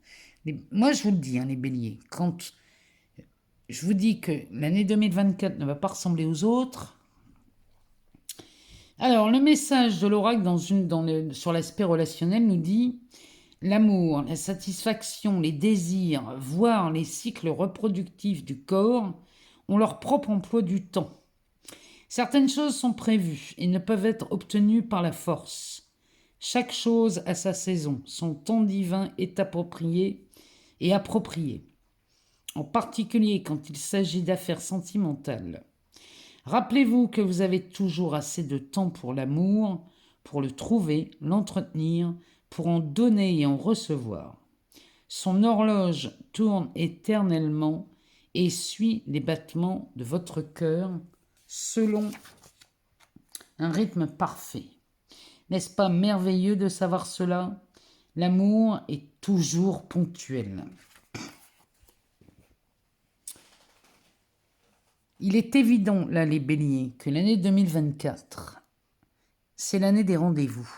Moi, je vous le dis, les béliers, quand je vous dis que l'année 2024 ne va pas ressembler aux autres, alors le message de l'oracle sur l'aspect relationnel nous dit l'amour, la satisfaction, les désirs, voire les cycles reproductifs du corps ont leur propre emploi du temps. Certaines choses sont prévues et ne peuvent être obtenues par la force. Chaque chose a sa saison, son temps divin est approprié et approprié, en particulier quand il s'agit d'affaires sentimentales. Rappelez-vous que vous avez toujours assez de temps pour l'amour, pour le trouver, l'entretenir, pour en donner et en recevoir. Son horloge tourne éternellement et suit les battements de votre cœur selon un rythme parfait. N'est-ce pas merveilleux de savoir cela? L'amour est toujours ponctuel. Il est évident, là, les béliers, que l'année 2024, c'est l'année des rendez-vous.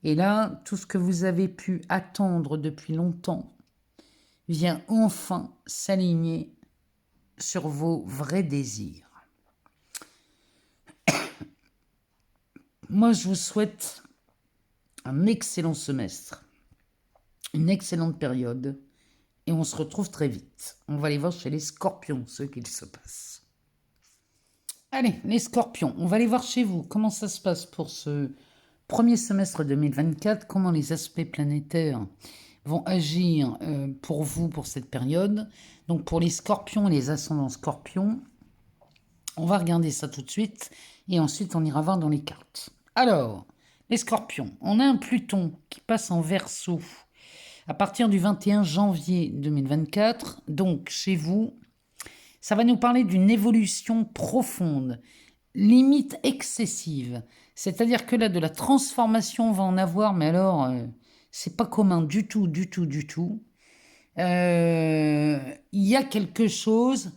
Et là, tout ce que vous avez pu attendre depuis longtemps vient enfin s'aligner sur vos vrais désirs. Moi, je vous souhaite un excellent semestre, une excellente période, et on se retrouve très vite. On va aller voir chez les scorpions ce qu'il se passe. Allez, les scorpions, on va aller voir chez vous comment ça se passe pour ce premier semestre 2024, comment les aspects planétaires vont agir pour vous pour cette période. Donc pour les scorpions et les ascendants scorpions, on va regarder ça tout de suite et ensuite on ira voir dans les cartes. Alors, les scorpions, on a un Pluton qui passe en Verseau à partir du 21 janvier 2024. Donc chez vous, ça va nous parler d'une évolution profonde, limite excessive. C'est-à-dire que là, de la transformation, on va en avoir, mais alors, c'est pas commun du tout, du tout, du tout. Il y a quelque chose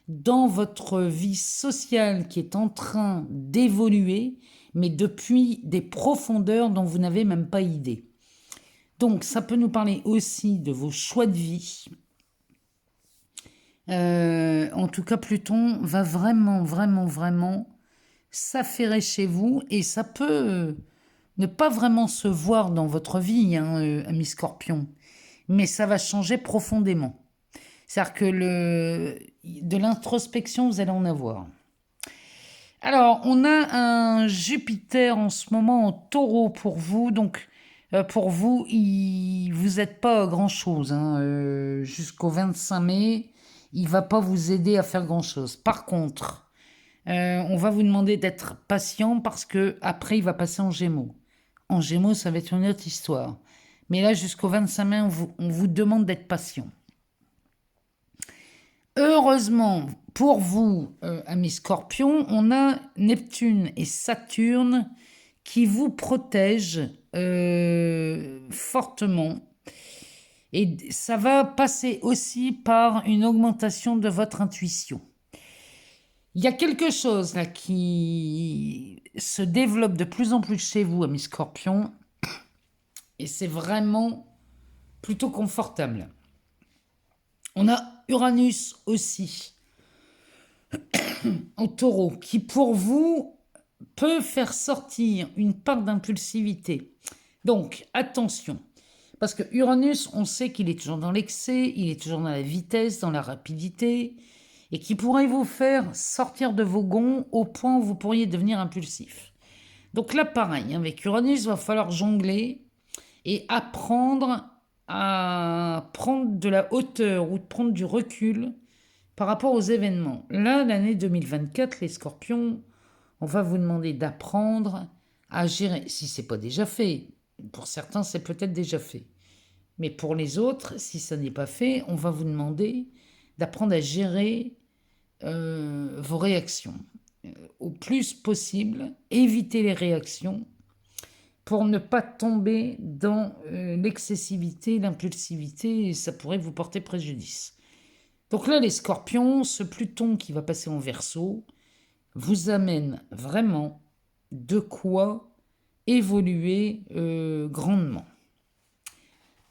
dans votre vie sociale qui est en train d'évoluer, mais depuis des profondeurs dont vous n'avez même pas idée. Donc, ça peut nous parler aussi de vos choix de vie. En tout cas, Pluton va vraiment, vraiment, vraiment s'affairer chez vous et ça peut ne pas vraiment se voir dans votre vie, ami Scorpion, mais ça va changer profondément. C'est-à-dire que de l'introspection, vous allez en avoir. Alors, on a un Jupiter en ce moment en Taureau pour vous, donc Pour vous, vous n'êtes pas grand-chose. Hein. Jusqu'au 25 mai, il ne va pas vous aider à faire grand-chose. Par contre, on va vous demander d'être patient parce que après il va passer en Gémeaux. En Gémeaux, ça va être une autre histoire. Mais là, jusqu'au 25 mai, on vous demande d'être patient. Heureusement pour vous, amis Scorpions, on a Neptune et Saturne qui vous protègent fortement. Et ça va passer aussi par une augmentation de votre intuition. Il y a quelque chose là qui se développe de plus en plus chez vous, amis Scorpions, et c'est vraiment plutôt confortable. On a Uranus aussi en Taureau qui pour vous peut faire sortir une part d'impulsivité. Donc attention, parce que Uranus, on sait qu'il est toujours dans l'excès, il est toujours dans la vitesse, dans la rapidité, et qui pourrait vous faire sortir de vos gonds au point où vous pourriez devenir impulsif. Donc là, pareil, avec Uranus, il va falloir jongler et apprendre à prendre de la hauteur ou de prendre du recul par rapport aux événements. Là, l'année 2024, les Scorpions, on va vous demander d'apprendre à gérer, si ce n'est pas déjà fait. Pour certains, c'est peut-être déjà fait. Mais pour les autres, si ça n'est pas fait, on va vous demander d'apprendre à gérer vos réactions. Au plus possible, éviter les réactions pour ne pas tomber dans l'excessivité, l'impulsivité, et ça pourrait vous porter préjudice. Donc là, les Scorpions, ce Pluton qui va passer en Verseau vous amène vraiment de quoi évoluer grandement.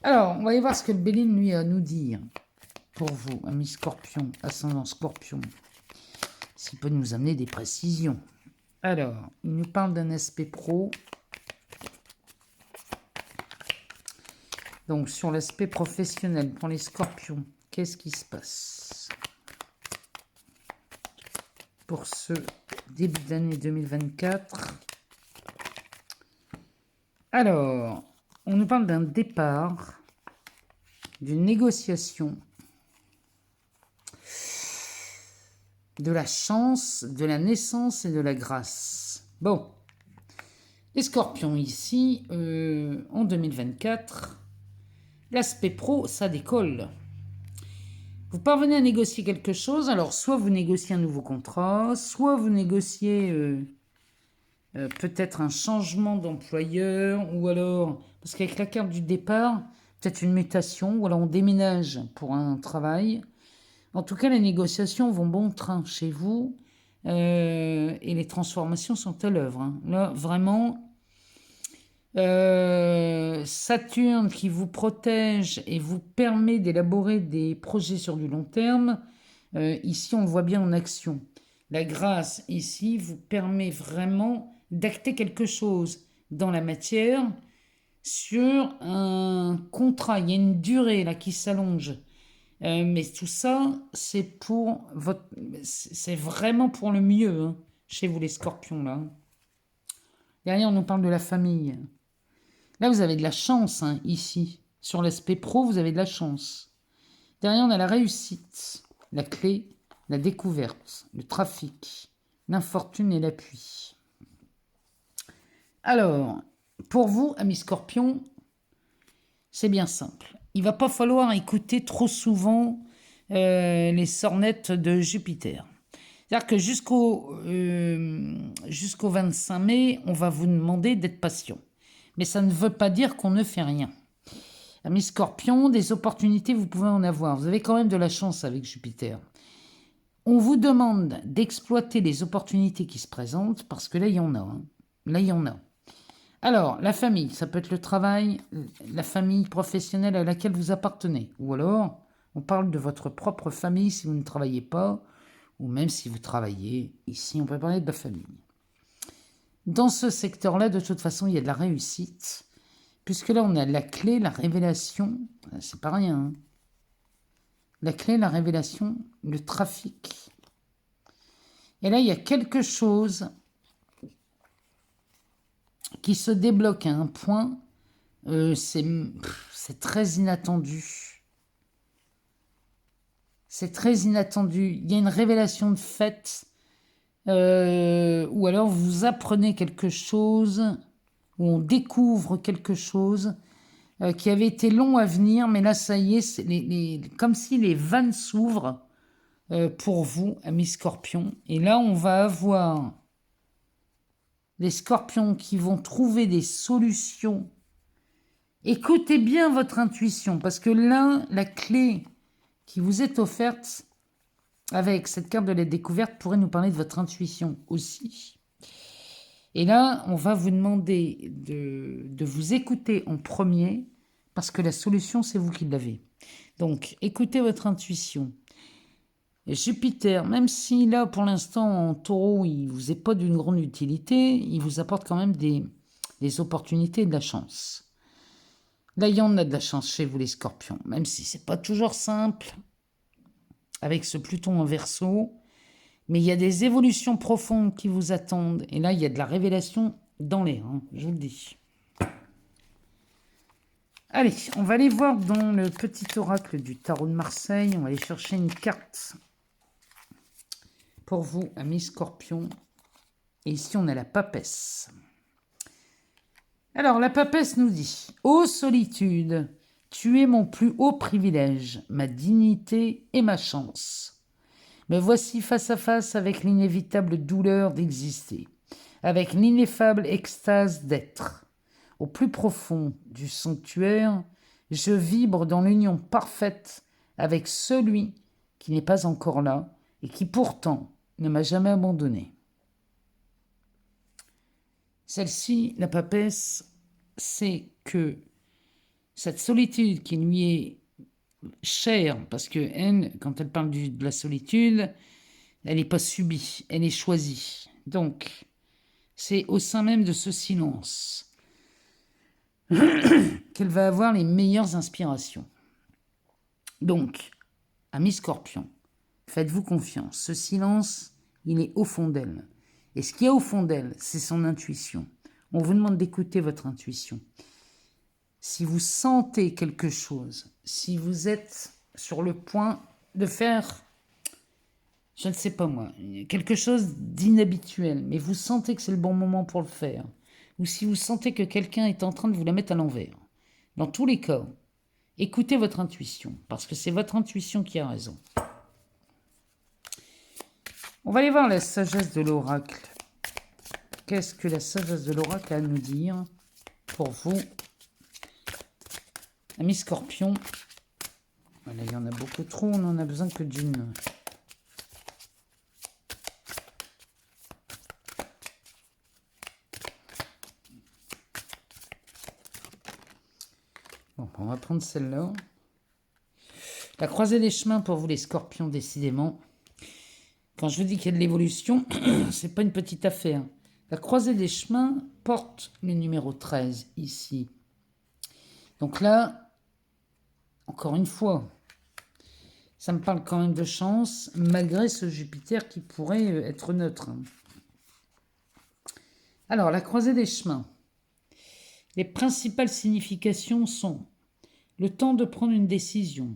Alors, on va aller voir ce que le Béline, lui, a à nous dire. Pour vous, amis Scorpion, ascendant Scorpion, s'il peut nous amener des précisions. Alors, il nous parle d'un aspect pro. Donc, sur l'aspect professionnel, pour les Scorpions, qu'est-ce qui se passe pour ce début d'année 2024? Alors, on nous parle d'un départ, d'une négociation, de la chance, de la naissance et de la grâce. Bon, les Scorpions ici, en 2024, l'aspect pro, ça décolle. Vous parvenez à négocier quelque chose, alors soit vous négociez un nouveau contrat, soit vous négociez peut-être un changement d'employeur, ou alors, parce qu'avec la carte du départ, peut-être une mutation, ou alors on déménage pour un travail. En tout cas, les négociations vont bon train chez vous et les transformations sont à l'œuvre. Hein. Là, vraiment, Saturne qui vous protège et vous permet d'élaborer des projets sur du long terme, ici on le voit bien en action. La grâce ici vous permet vraiment d'acter quelque chose dans la matière sur un contrat. Il y a une durée là qui s'allonge. Mais tout ça, c'est vraiment pour le mieux, hein, chez vous les Scorpions là. Derrière, on nous parle de la famille. Là, vous avez de la chance, hein, ici. Sur l'aspect pro, vous avez de la chance. Derrière, on a la réussite, la clé, la découverte, le trafic, l'infortune et l'appui. Alors, pour vous, amis Scorpions, c'est bien simple. Il va pas falloir écouter trop souvent les sornettes de Jupiter. C'est-à-dire que jusqu'au 25 mai, on va vous demander d'être patient. Mais ça ne veut pas dire qu'on ne fait rien. Amis Scorpions, des opportunités, vous pouvez en avoir. Vous avez quand même de la chance avec Jupiter. On vous demande d'exploiter les opportunités qui se présentent, parce que là, il y en a. Hein. Là, il y en a. Alors, la famille, ça peut être le travail, la famille professionnelle à laquelle vous appartenez. Ou alors, on parle de votre propre famille si vous ne travaillez pas, ou même si vous travaillez. Ici, on peut parler de la famille. Dans ce secteur-là, de toute façon, il y a de la réussite, puisque là, on a la clé, la révélation, c'est pas rien. Hein. La clé, la révélation, le trafic. Et là, il y a quelque chose qui se débloque à un point C'est très inattendu. C'est très inattendu. Il y a une révélation de fait. Ou alors vous apprenez quelque chose, ou on découvre quelque chose qui avait été long à venir, mais là ça y est, comme si les vannes s'ouvrent pour vous, amis scorpions. Et là on va avoir les scorpions qui vont trouver des solutions. Écoutez bien votre intuition, parce que là, la clé qui vous est offerte avec cette carte de la découverte pourrait nous parler de votre intuition aussi. Et là, on va vous demander de vous écouter en premier, parce que la solution, c'est vous qui l'avez. Donc, écoutez votre intuition. Et Jupiter, même si là, pour l'instant, en taureau, il ne vous est pas d'une grande utilité, il vous apporte quand même des opportunités et de la chance. Là, il y en a de la chance chez vous, les scorpions, même si c'est pas toujours simple, avec ce Pluton en Verseau, mais il y a des évolutions profondes qui vous attendent, et là, il y a de la révélation dans l'air, hein, je vous le dis. Allez, on va aller voir dans le petit oracle du tarot de Marseille, on va aller chercher une carte pour vous, amis scorpions, et ici, on a la papesse. Alors, la papesse nous dit « Ô solitude, tu es mon plus haut privilège, ma dignité et ma chance. Me voici face à face avec l'inévitable douleur d'exister, avec l'ineffable extase d'être. Au plus profond du sanctuaire, je vibre dans l'union parfaite avec celui qui n'est pas encore là et qui pourtant ne m'a jamais abandonné. » Celle-ci, la papesse, c'est que cette solitude qui lui est chère, parce que elle, quand elle parle de la solitude, elle n'est pas subie, elle est choisie. Donc, c'est au sein même de ce silence qu'elle va avoir les meilleures inspirations. Donc, amis scorpions, faites-vous confiance. Ce silence, il est au fond d'elle. Et ce qu'il y a au fond d'elle, c'est son intuition. On vous demande d'écouter votre intuition. Si vous sentez quelque chose, si vous êtes sur le point de faire, je ne sais pas moi, quelque chose d'inhabituel, mais vous sentez que c'est le bon moment pour le faire, ou si vous sentez que quelqu'un est en train de vous la mettre à l'envers, dans tous les cas, écoutez votre intuition, parce que c'est votre intuition qui a raison. On va aller voir la sagesse de l'oracle. Qu'est-ce que la sagesse de l'oracle a à nous dire pour vous, amis scorpions? Voilà, il y en a beaucoup trop, on n'en a besoin que d'une. Bon, on va prendre celle-là. La croisée des chemins pour vous, les scorpions, décidément. Quand je vous dis qu'il y a de l'évolution, c'est pas une petite affaire. La croisée des chemins porte le numéro 13 ici. Donc là, encore une fois, ça me parle quand même de chance, malgré ce Jupiter qui pourrait être neutre. Alors, la croisée des chemins. Les principales significations sont le temps de prendre une décision,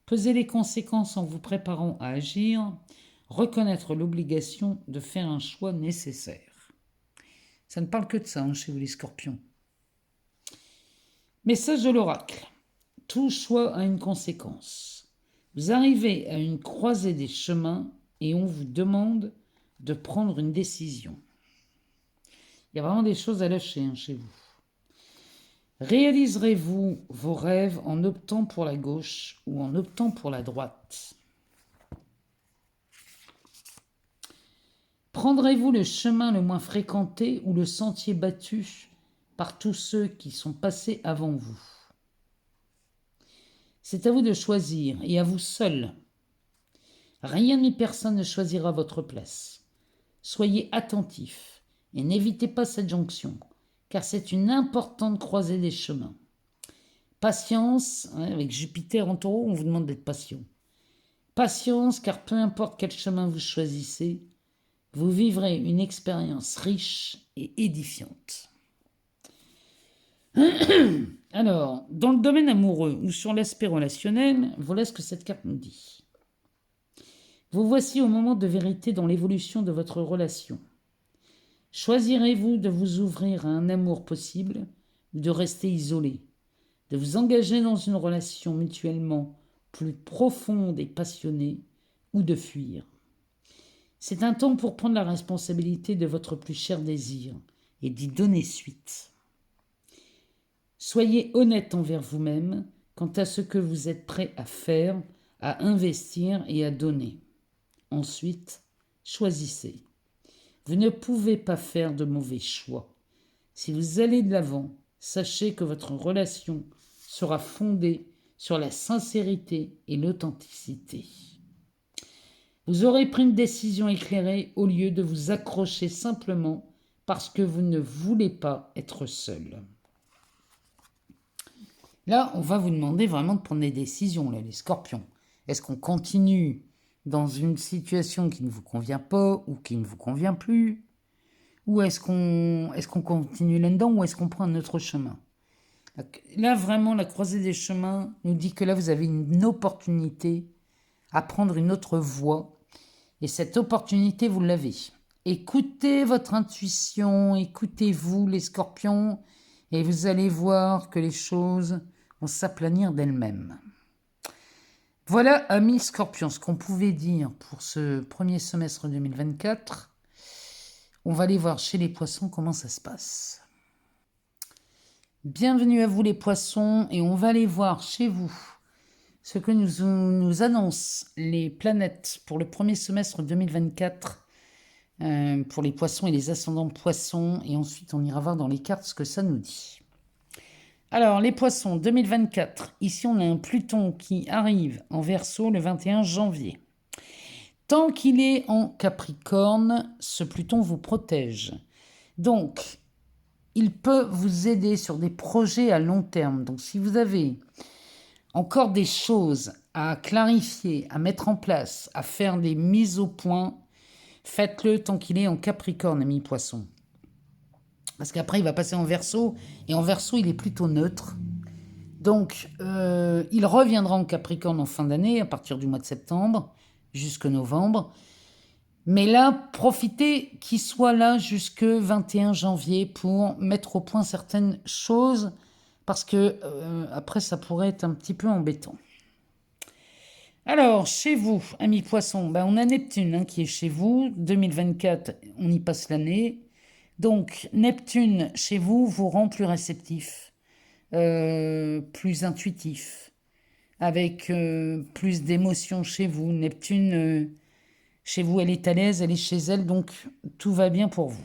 peser les conséquences en vous préparant à agir, reconnaître l'obligation de faire un choix nécessaire. Ça ne parle que de ça, hein, chez vous les scorpions. Message de l'oracle. Tout choix a une conséquence. Vous arrivez à une croisée des chemins et on vous demande de prendre une décision. Il y a vraiment des choses à lâcher, hein, chez vous. Réaliserez-vous vos rêves en optant pour la gauche ou en optant pour la droite? Prendrez-vous le chemin le moins fréquenté ou le sentier battu par tous ceux qui sont passés avant vous? C'est à vous de choisir, et à vous seul. Rien ni personne ne choisira votre place. Soyez attentifs et n'évitez pas cette jonction, car c'est une importante croisée des chemins. Patience, hein, avec Jupiter en taureau, on vous demande d'être patient. Patience, car peu importe quel chemin vous choisissez, vous vivrez une expérience riche et édifiante. Alors, dans le domaine amoureux ou sur l'aspect relationnel, voilà ce que cette carte nous dit. Vous voici au moment de vérité dans l'évolution de votre relation. Choisirez-vous de vous ouvrir à un amour possible ou de rester isolé, de vous engager dans une relation mutuellement plus profonde et passionnée ou de fuir? C'est un temps pour prendre la responsabilité de votre plus cher désir et d'y donner suite. Soyez honnête envers vous-même quant à ce que vous êtes prêt à faire, à investir et à donner. Ensuite, choisissez. Vous ne pouvez pas faire de mauvais choix. Si vous allez de l'avant, sachez que votre relation sera fondée sur la sincérité et l'authenticité. Vous aurez pris une décision éclairée au lieu de vous accrocher simplement parce que vous ne voulez pas être seul. Là, on va vous demander vraiment de prendre des décisions, là, les scorpions. Est-ce qu'on continue dans une situation qui ne vous convient pas ou qui ne vous convient plus? Ou est-ce qu'on continue là-dedans ou est-ce qu'on prend un autre chemin? Là, vraiment, la croisée des chemins nous dit que là, vous avez une opportunité à prendre une autre voie. Et cette opportunité, vous l'avez. Écoutez votre intuition, écoutez-vous les scorpions, et vous allez voir que les choses vont s'aplanir d'elles-mêmes. Voilà, amis scorpions, ce qu'on pouvait dire pour ce premier semestre 2024. On va aller voir chez les poissons comment ça se passe. Bienvenue à vous les poissons, et on va aller voir chez vous ce que nous annoncent les planètes pour le premier semestre 2024 pour les poissons et les ascendants poissons, et ensuite on ira voir dans les cartes ce que ça nous dit. Alors les poissons 2024, ici on a un Pluton qui arrive en Verseau le 21 janvier. Tant qu'il est en Capricorne, ce Pluton vous protège. Donc, il peut vous aider sur des projets à long terme. Donc, si vous avez encore des choses à clarifier, à mettre en place, à faire des mises au point, faites-le tant qu'il est en Capricorne, ami poisson. Parce qu'après, il va passer en Verseau, et en Verseau, il est plutôt neutre. Donc, il reviendra en Capricorne en fin d'année, à partir du mois de septembre, jusque novembre. Mais là, profitez qu'il soit là jusque 21 janvier pour mettre au point certaines choses, parce que après, ça pourrait être un petit peu embêtant. Alors, chez vous, amis poissons, on a Neptune qui est chez vous. 2024, on y passe l'année. Donc, Neptune, chez vous, vous rend plus réceptif, plus intuitif, avec plus d'émotions chez vous. Neptune, chez vous, elle est à l'aise, elle est chez elle, donc tout va bien pour vous.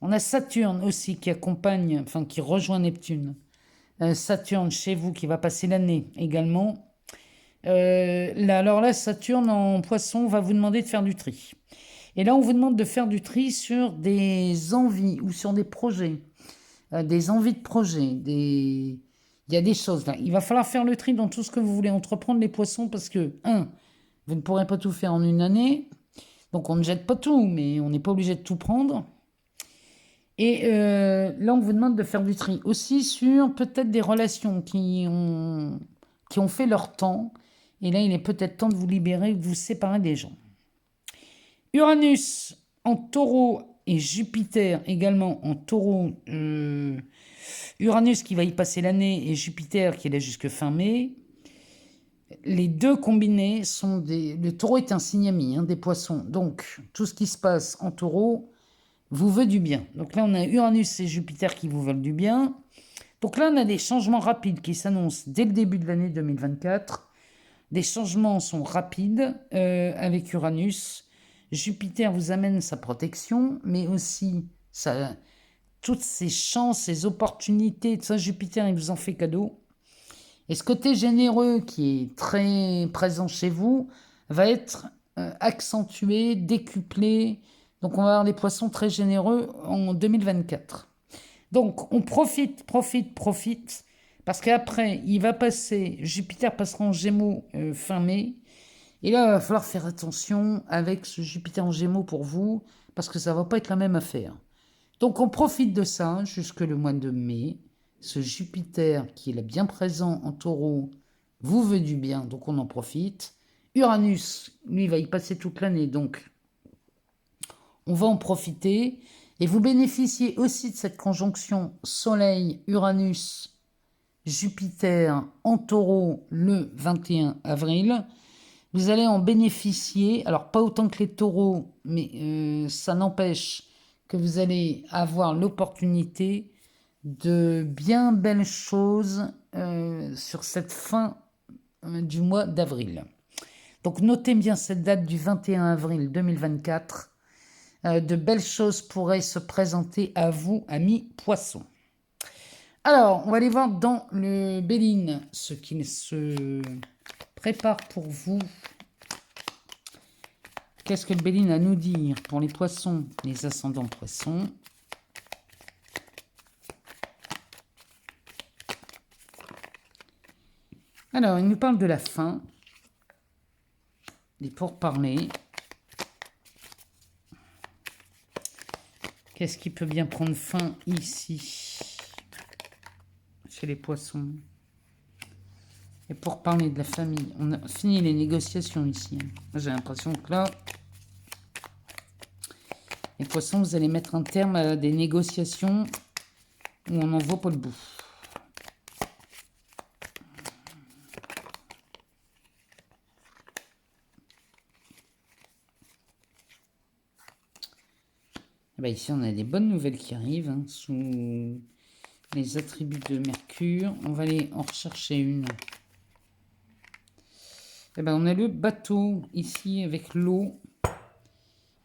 On a Saturne aussi qui accompagne, enfin qui rejoint Neptune. Saturne chez vous qui va passer l'année également. Alors là, Saturne en poisson va vous demander de faire du tri. Et là, on vous demande de faire du tri sur des envies ou sur des projets. Des envies de projets. Il y a des choses là. Il va falloir faire le tri dans tout ce que vous voulez entreprendre, les poissons, parce que, vous ne pourrez pas tout faire en une année. Donc on ne jette pas tout, mais on n'est pas obligé de tout prendre. Et là, on vous demande de faire du tri aussi sur peut-être des relations qui ont fait leur temps. Et là, il est peut-être temps de vous libérer, de vous séparer des gens. Uranus en taureau et Jupiter également en taureau. Uranus qui va y passer l'année et Jupiter qui est là jusque fin mai. Les deux combinés sont des... Le taureau est un signe ami, des poissons. Donc, tout ce qui se passe en taureau vous veut du bien. Donc là, on a Uranus et Jupiter qui vous veulent du bien. Donc là, on a des changements rapides qui s'annoncent dès le début de l'année 2024. Des changements sont rapides avec Uranus. Jupiter vous amène sa protection, mais aussi toutes ses chances, ses opportunités. Ça, Jupiter, il vous en fait cadeau. Et ce côté généreux qui est très présent chez vous va être accentué, décuplé. Donc on va avoir des poissons très généreux en 2024. Donc on profite. Parce qu'après, il va passer, Jupiter passera en Gémeaux fin mai. Et là, il va falloir faire attention avec ce Jupiter en Gémeaux pour vous, parce que ça ne va pas être la même affaire. Donc on profite de ça jusque le mois de mai. ce Jupiter qui est bien présent en taureau vous veut du bien, donc on en profite. Uranus, lui, va y passer toute l'année, donc on va en profiter. Et vous bénéficiez aussi de cette conjonction Soleil-Uranus-Jupiter en taureau le 21 avril. Vous allez en bénéficier, alors pas autant que les taureaux, mais ça n'empêche que vous allez avoir l'opportunité de bien belles choses sur cette fin du mois d'avril. Donc notez bien cette date du 21 avril 2024. De belles choses pourraient se présenter à vous, amis poissons. Alors, on va aller voir dans le Béline ce qui se prépare pour vous. Qu'est-ce que le Béline a à nous dire pour les poissons, les ascendants poissons? Alors, il nous parle de la fin, des pourparlers. Qu'est-ce qui peut bien prendre fin ici, chez les poissons? Et pour parler de la famille, on a fini les négociations ici. J'ai l'impression que là, les poissons, vous allez mettre un terme à des négociations où on n'en voit pas le bout. Et bien ici, on a des bonnes nouvelles qui arrivent hein, sous les attributs de Mercure. On va aller en rechercher une. Et ben, on a le bateau ici avec l'eau.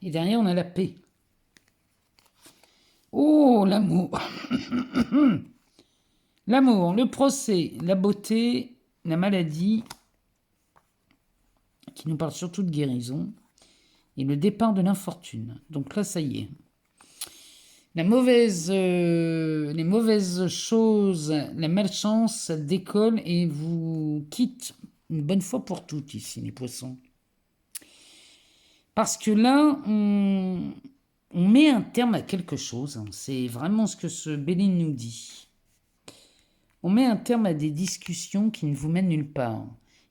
Et derrière, on a la paix. Oh, l'amour. L'amour, le procès, la beauté, la maladie, qui nous parle surtout de guérison, et le départ de l'infortune. Donc là, ça y est. Les mauvaises choses, la malchance, ça décolle et vous quitte une bonne fois pour toutes ici, les poissons. Parce que là, on met un terme à quelque chose. Hein. C'est vraiment ce que ce Béline nous dit. On met un terme à des discussions qui ne vous mènent nulle part.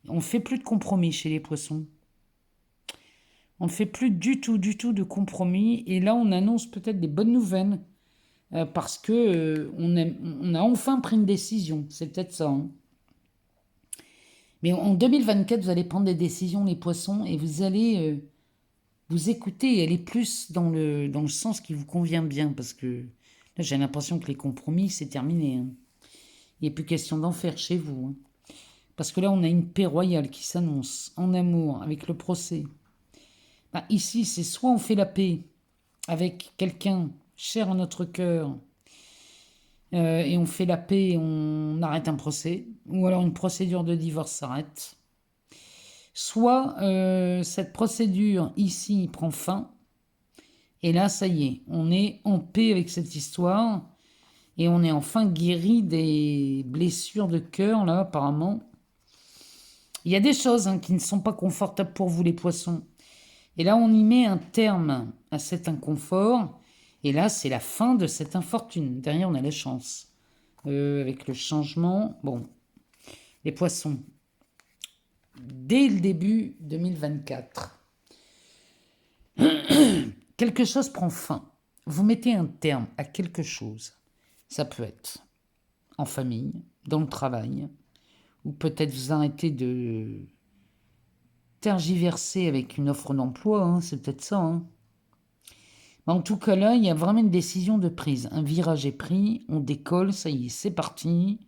On ne fait plus de compromis chez les poissons. On ne fait plus du tout de compromis. Et là, on annonce peut-être des bonnes nouvelles. Parce que on a enfin pris une décision. C'est peut-être ça. Hein. Mais en 2024, vous allez prendre des décisions, les poissons, et vous allez vous écouter et aller plus dans le sens qui vous convient bien. Parce que là, j'ai l'impression que les compromis, c'est terminé. Hein. Il n'y a plus question d'en faire chez vous. Hein. Parce que là, on a une paix royale qui s'annonce en amour avec le procès. Ben, ici, c'est soit on fait la paix avec quelqu'un cher à notre cœur et on fait la paix et on arrête un procès, ou alors une procédure de divorce s'arrête. Soit cette procédure ici prend fin et là, ça y est, on est en paix avec cette histoire et on est enfin guéri des blessures de cœur, là, apparemment. Il y a des choses hein, qui ne sont pas confortables pour vous, les poissons. Et là, on y met un terme à cet inconfort. Et là, c'est la fin de cette infortune. Derrière, on a la chance. Avec le changement. Bon, les poissons. Dès le début 2024, quelque chose prend fin. Vous mettez un terme à quelque chose. Ça peut être en famille, dans le travail, ou peut-être vous arrêtez de tergiverser avec une offre d'emploi, hein, c'est peut-être ça. Hein. En tout cas, là, il y a vraiment une décision de prise. Un virage est pris, on décolle, ça y est, c'est parti.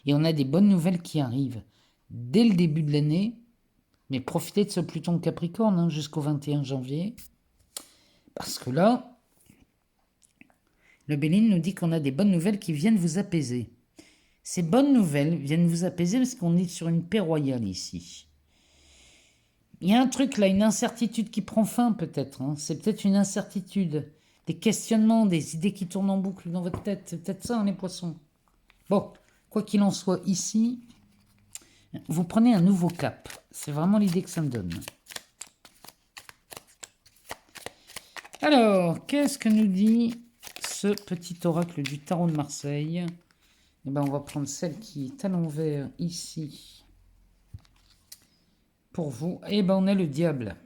Et on a des bonnes nouvelles qui arrivent dès le début de l'année. Mais profitez de ce Pluton Capricorne hein, jusqu'au 21 janvier. Parce que là, le Béline nous dit qu'on a des bonnes nouvelles qui viennent vous apaiser. Ces bonnes nouvelles viennent vous apaiser parce qu'on est sur une paix royale ici. Il y a un truc là, une incertitude qui prend fin peut-être. Hein. C'est peut-être une incertitude, des questionnements, des idées qui tournent en boucle dans votre tête. C'est peut-être ça, hein, les poissons. Bon, quoi qu'il en soit, ici, vous prenez un nouveau cap. C'est vraiment l'idée que ça me donne. Alors, qu'est-ce que nous dit ce petit oracle du tarot de Marseille Et ben, on va prendre celle qui est à l'envers ici. Pour vous, et ben, on a le diable.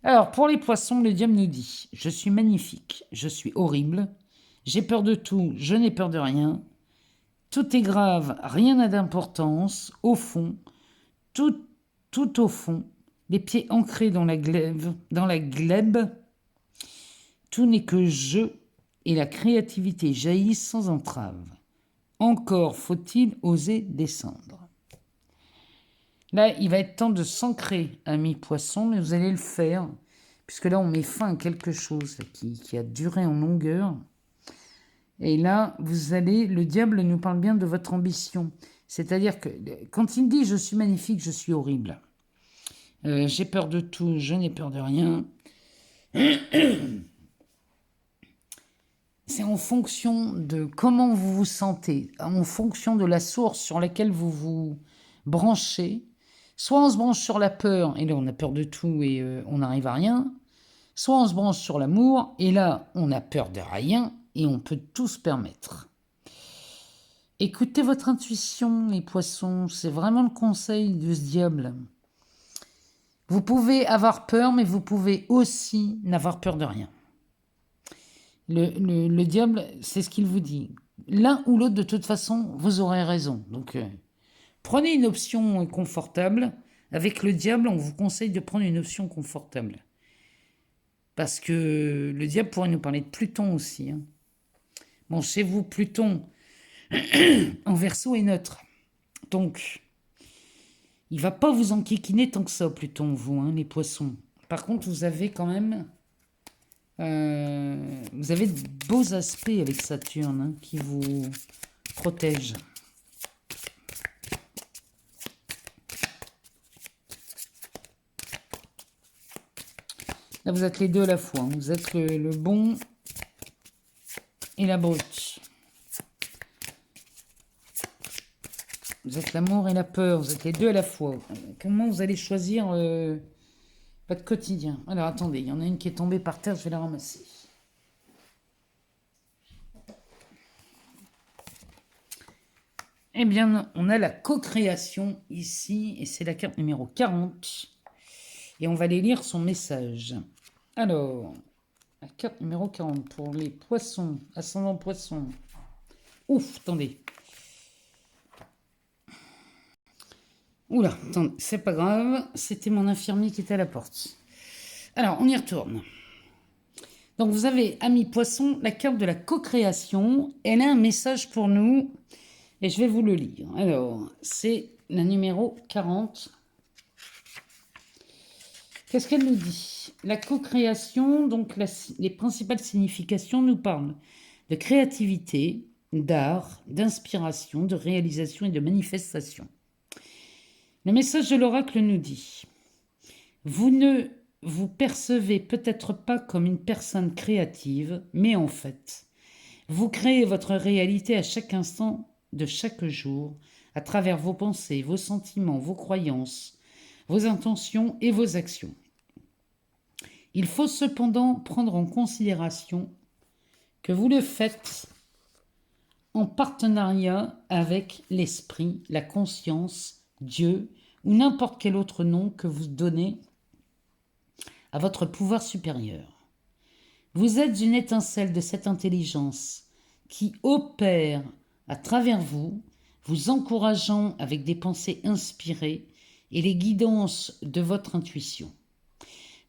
Alors, pour les poissons, le diable nous dit: je suis magnifique, je suis horrible, j'ai peur de tout, je n'ai peur de rien, tout est grave, rien n'a d'importance, au fond, tout au fond, les pieds ancrés dans la glèbe, tout n'est que jeu, et la créativité jaillit sans entrave. Encore faut-il oser descendre. Là, il va être temps de s'ancrer, amis poissons, mais vous allez le faire, puisque là, on met fin à quelque chose qui a duré en longueur. Et là, le diable nous parle bien de votre ambition. C'est-à-dire que quand il dit « je suis magnifique, je suis horrible », j'ai peur de tout, je n'ai peur de rien. C'est en fonction de comment vous vous sentez, en fonction de la source sur laquelle vous vous branchez. Soit on se branche sur la peur, et là on a peur de tout et on n'arrive à rien. Soit on se branche sur l'amour, et là on a peur de rien et on peut tout se permettre. Écoutez votre intuition, les poissons, c'est vraiment le conseil de ce diable. Vous pouvez avoir peur, mais vous pouvez aussi n'avoir peur de rien. Le diable, c'est ce qu'il vous dit. L'un ou l'autre, de toute façon, vous aurez raison. Donc, prenez une option confortable. Avec le diable, on vous conseille de prendre une option confortable. Parce que le diable pourrait nous parler de Pluton aussi. Hein. Bon, chez vous, Pluton, en Verseau, est neutre. Donc, il ne va pas vous enquiquiner tant que ça, Pluton, vous, hein, les poissons. Par contre, vous avez quand même... vous avez de beaux aspects avec Saturne hein, qui vous protègent. Là, vous êtes les deux à la fois. Hein. Vous êtes le bon et la brute. Vous êtes l'amour et la peur. Vous êtes les deux à la fois. Comment vous allez choisir votre quotidien? Alors, attendez. Il y en a une qui est tombée par terre. Je vais la ramasser. Eh bien, on a la co-création ici. Et c'est la carte numéro 40. Et on va aller lire son message. Alors, la carte numéro 40 pour les poissons, ascendant poisson. Ouf, attendez. Oula, attendez, c'est pas grave, c'était mon infirmier qui était à la porte. Alors, on y retourne. Donc, vous avez, amis poissons, la carte de la co-création. Elle a un message pour nous et je vais vous le lire. Alors, c'est la numéro 40. Qu'est-ce qu'elle nous dit? La co-création, donc les principales significations nous parlent de créativité, d'art, d'inspiration, de réalisation et de manifestation. Le message de l'oracle nous dit: vous ne vous percevez peut-être pas comme une personne créative, mais en fait, vous créez votre réalité à chaque instant de chaque jour, à travers vos pensées, vos sentiments, vos croyances, vos intentions et vos actions. Il faut cependant prendre en considération que vous le faites en partenariat avec l'esprit, la conscience, Dieu ou n'importe quel autre nom que vous donnez à votre pouvoir supérieur. Vous êtes une étincelle de cette intelligence qui opère à travers vous, vous encourageant avec des pensées inspirées et les guidances de votre intuition.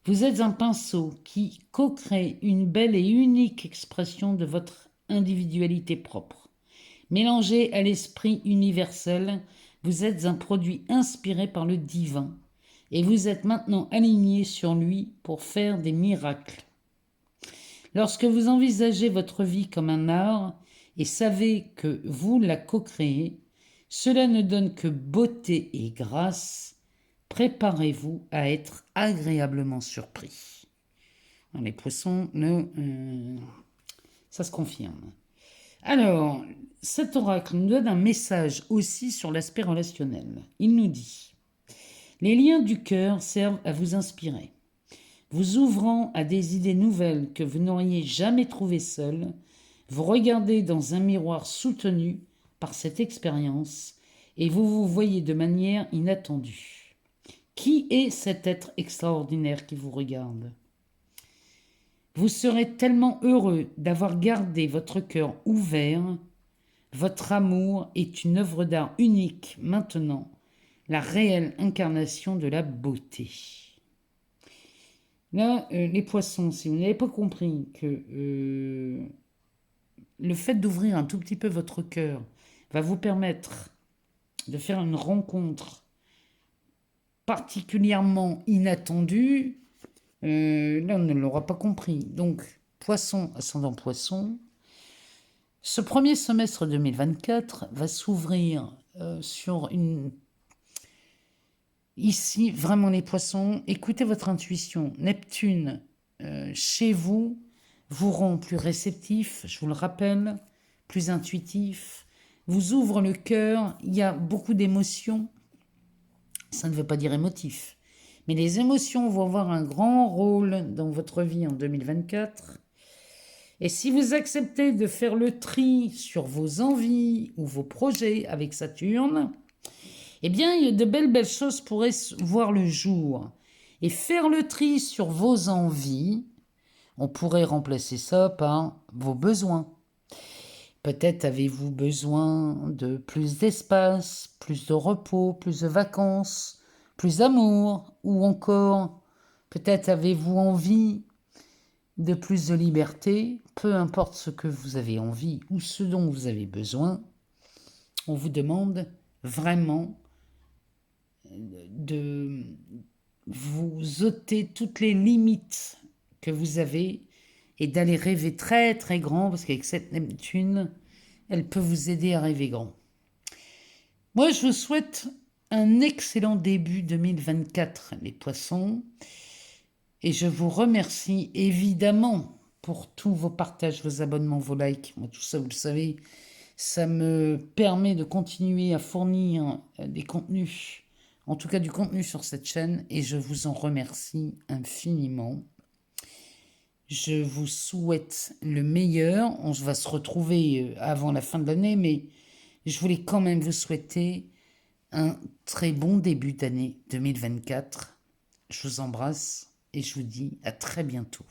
Vous êtes un pinceau qui co-crée une belle et unique expression de votre individualité propre. Mélangé à l'esprit universel, vous êtes un produit inspiré par le divin et vous êtes maintenant aligné sur lui pour faire des miracles. Lorsque vous envisagez votre vie comme un art et savez que vous la co-créez, cela ne donne que beauté et grâce. Préparez-vous à être agréablement surpris. Les poissons, ça se confirme. Alors, cet oracle nous donne un message aussi sur l'aspect relationnel. Il nous dit: les liens du cœur servent à vous inspirer. Vous ouvrant à des idées nouvelles que vous n'auriez jamais trouvées seul, Vous regardez dans un miroir soutenu par cette expérience et vous vous voyez de manière inattendue. Qui est cet être extraordinaire qui vous regarde? Vous serez tellement heureux d'avoir gardé votre cœur ouvert. Votre amour est une œuvre d'art unique maintenant, la réelle incarnation de la beauté. Là, les poissons, si vous n'avez pas compris que le fait d'ouvrir un tout petit peu votre cœur va vous permettre de faire une rencontre particulièrement inattendue, là on ne l'aura pas compris. Donc, poisson, ascendant poisson, ce premier semestre 2024 va s'ouvrir sur une... Ici, vraiment les poissons, écoutez votre intuition. Neptune, chez vous, vous rend plus réceptif, je vous le rappelle, plus intuitif, vous ouvre le cœur, il y a beaucoup d'émotions. Ça ne veut pas dire émotif, mais les émotions vont avoir un grand rôle dans votre vie en 2024. Et si vous acceptez de faire le tri sur vos envies ou vos projets avec Saturne, eh bien, de belles choses pourraient voir le jour. Et faire le tri sur vos envies, on pourrait remplacer ça par vos besoins. Peut-être avez-vous besoin de plus d'espace, plus de repos, plus de vacances, plus d'amour, ou encore peut-être avez-vous envie de plus de liberté. Peu importe ce que vous avez envie ou ce dont vous avez besoin, on vous demande vraiment de vous ôter toutes les limites que vous avez et d'aller rêver très très grand, parce qu'avec cette Neptune, elle peut vous aider à rêver grand. Moi, je vous souhaite un excellent début 2024, les poissons, et je vous remercie évidemment pour tous vos partages, vos abonnements, vos likes. Moi, tout ça, vous le savez, ça me permet de continuer à fournir des contenus, en tout cas du contenu sur cette chaîne, et je vous en remercie infiniment. Je vous souhaite le meilleur. On va se retrouver avant la fin de l'année, mais je voulais quand même vous souhaiter un très bon début d'année 2024. Je vous embrasse et je vous dis à très bientôt.